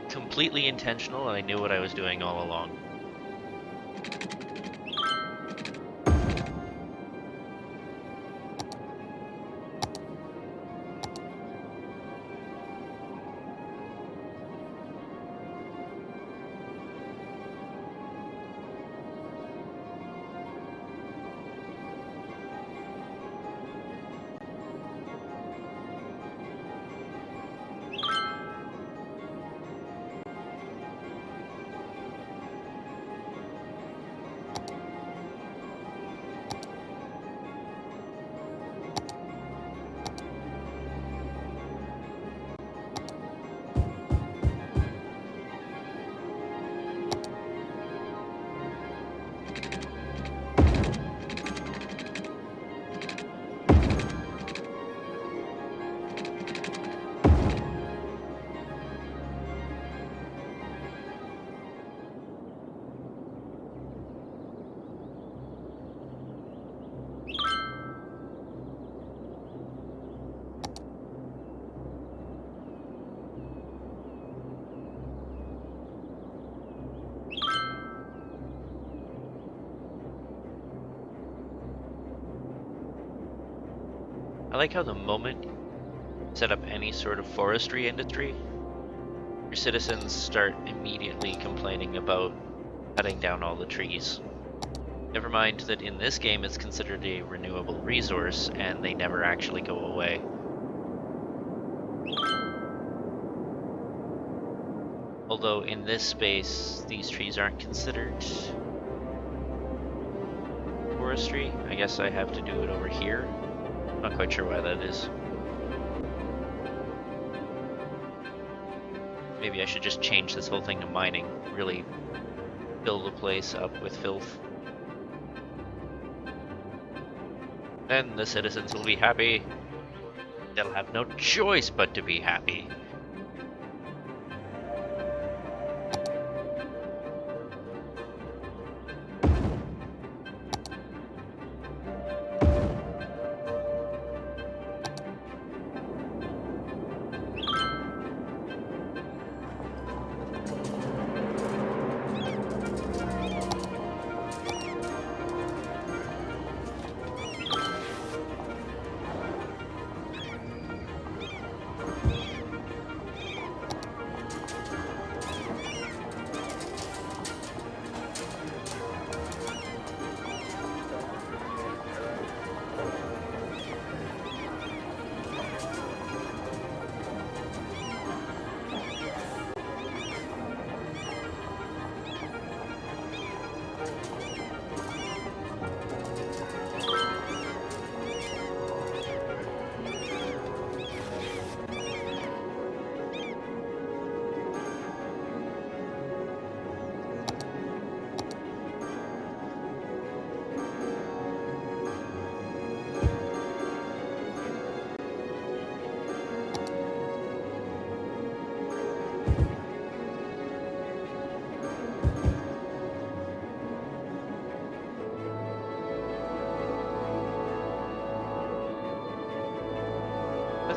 Completely intentional, and I knew what I was doing all along. I like how the moment you set up any sort of forestry industry, your citizens start immediately complaining about cutting down all the trees. Never mind that in this game it's considered a renewable resource and they never actually go away. Although in this space, these trees aren't considered forestry. I guess I have to do it over here. Not quite sure why that is. Maybe I should just change this whole thing to mining. Really fill the place up with filth. Then the citizens will be happy. They'll have no choice but to be happy.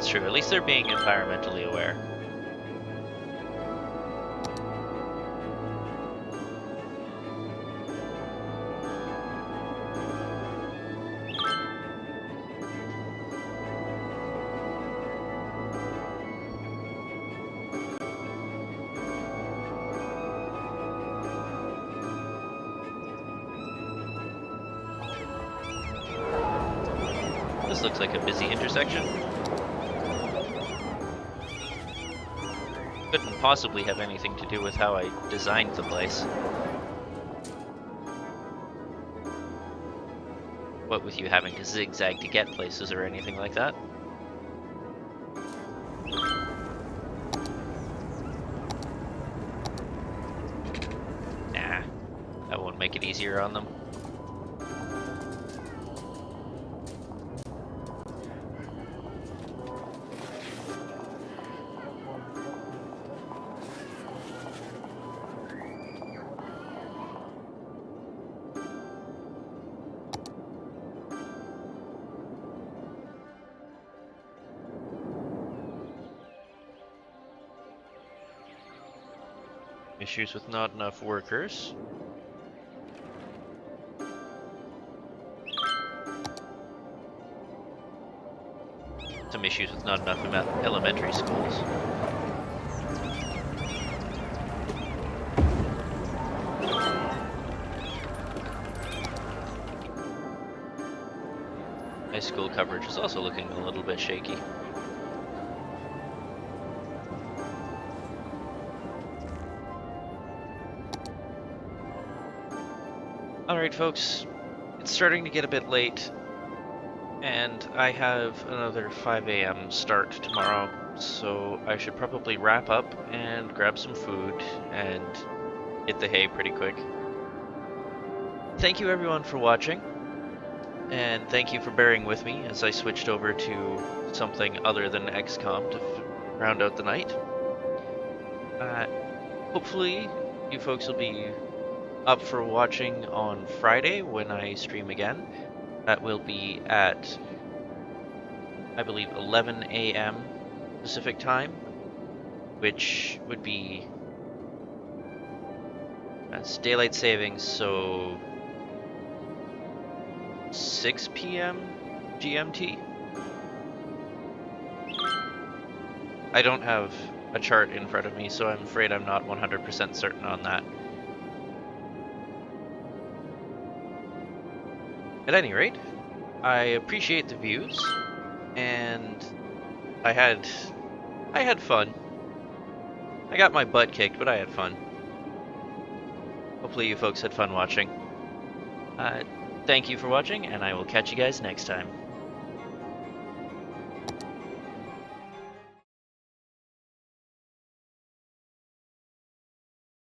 That's true. At least they're being environmentally aware. This looks like a busy intersection. Couldn't possibly have anything to do with how I designed the place. What with you having to zigzag to get places or anything like that. Nah, that won't make it easier on them. Issues with not enough workers. Some issues with not enough elementary schools. High school coverage is also looking a little bit shaky. Alright folks, it's starting to get a bit late, and I have another 5 a.m. start tomorrow, so I should probably wrap up and grab some food and hit the hay pretty quick. Thank you everyone for watching, and thank you for bearing with me as I switched over to something other than XCOM to round out the night. Hopefully you folks will be up for watching on Friday when I stream again. That will be at, I believe, 11 a.m. Pacific time, which would be, that's daylight savings, so 6 p.m. GMT. I don't have a chart in front of me, so I'm afraid I'm not 100% certain on that. At any rate, I appreciate the views, and I had fun. I got my butt kicked, but I had fun. Hopefully you folks had fun watching. Thank you for watching, and I will catch you guys next time.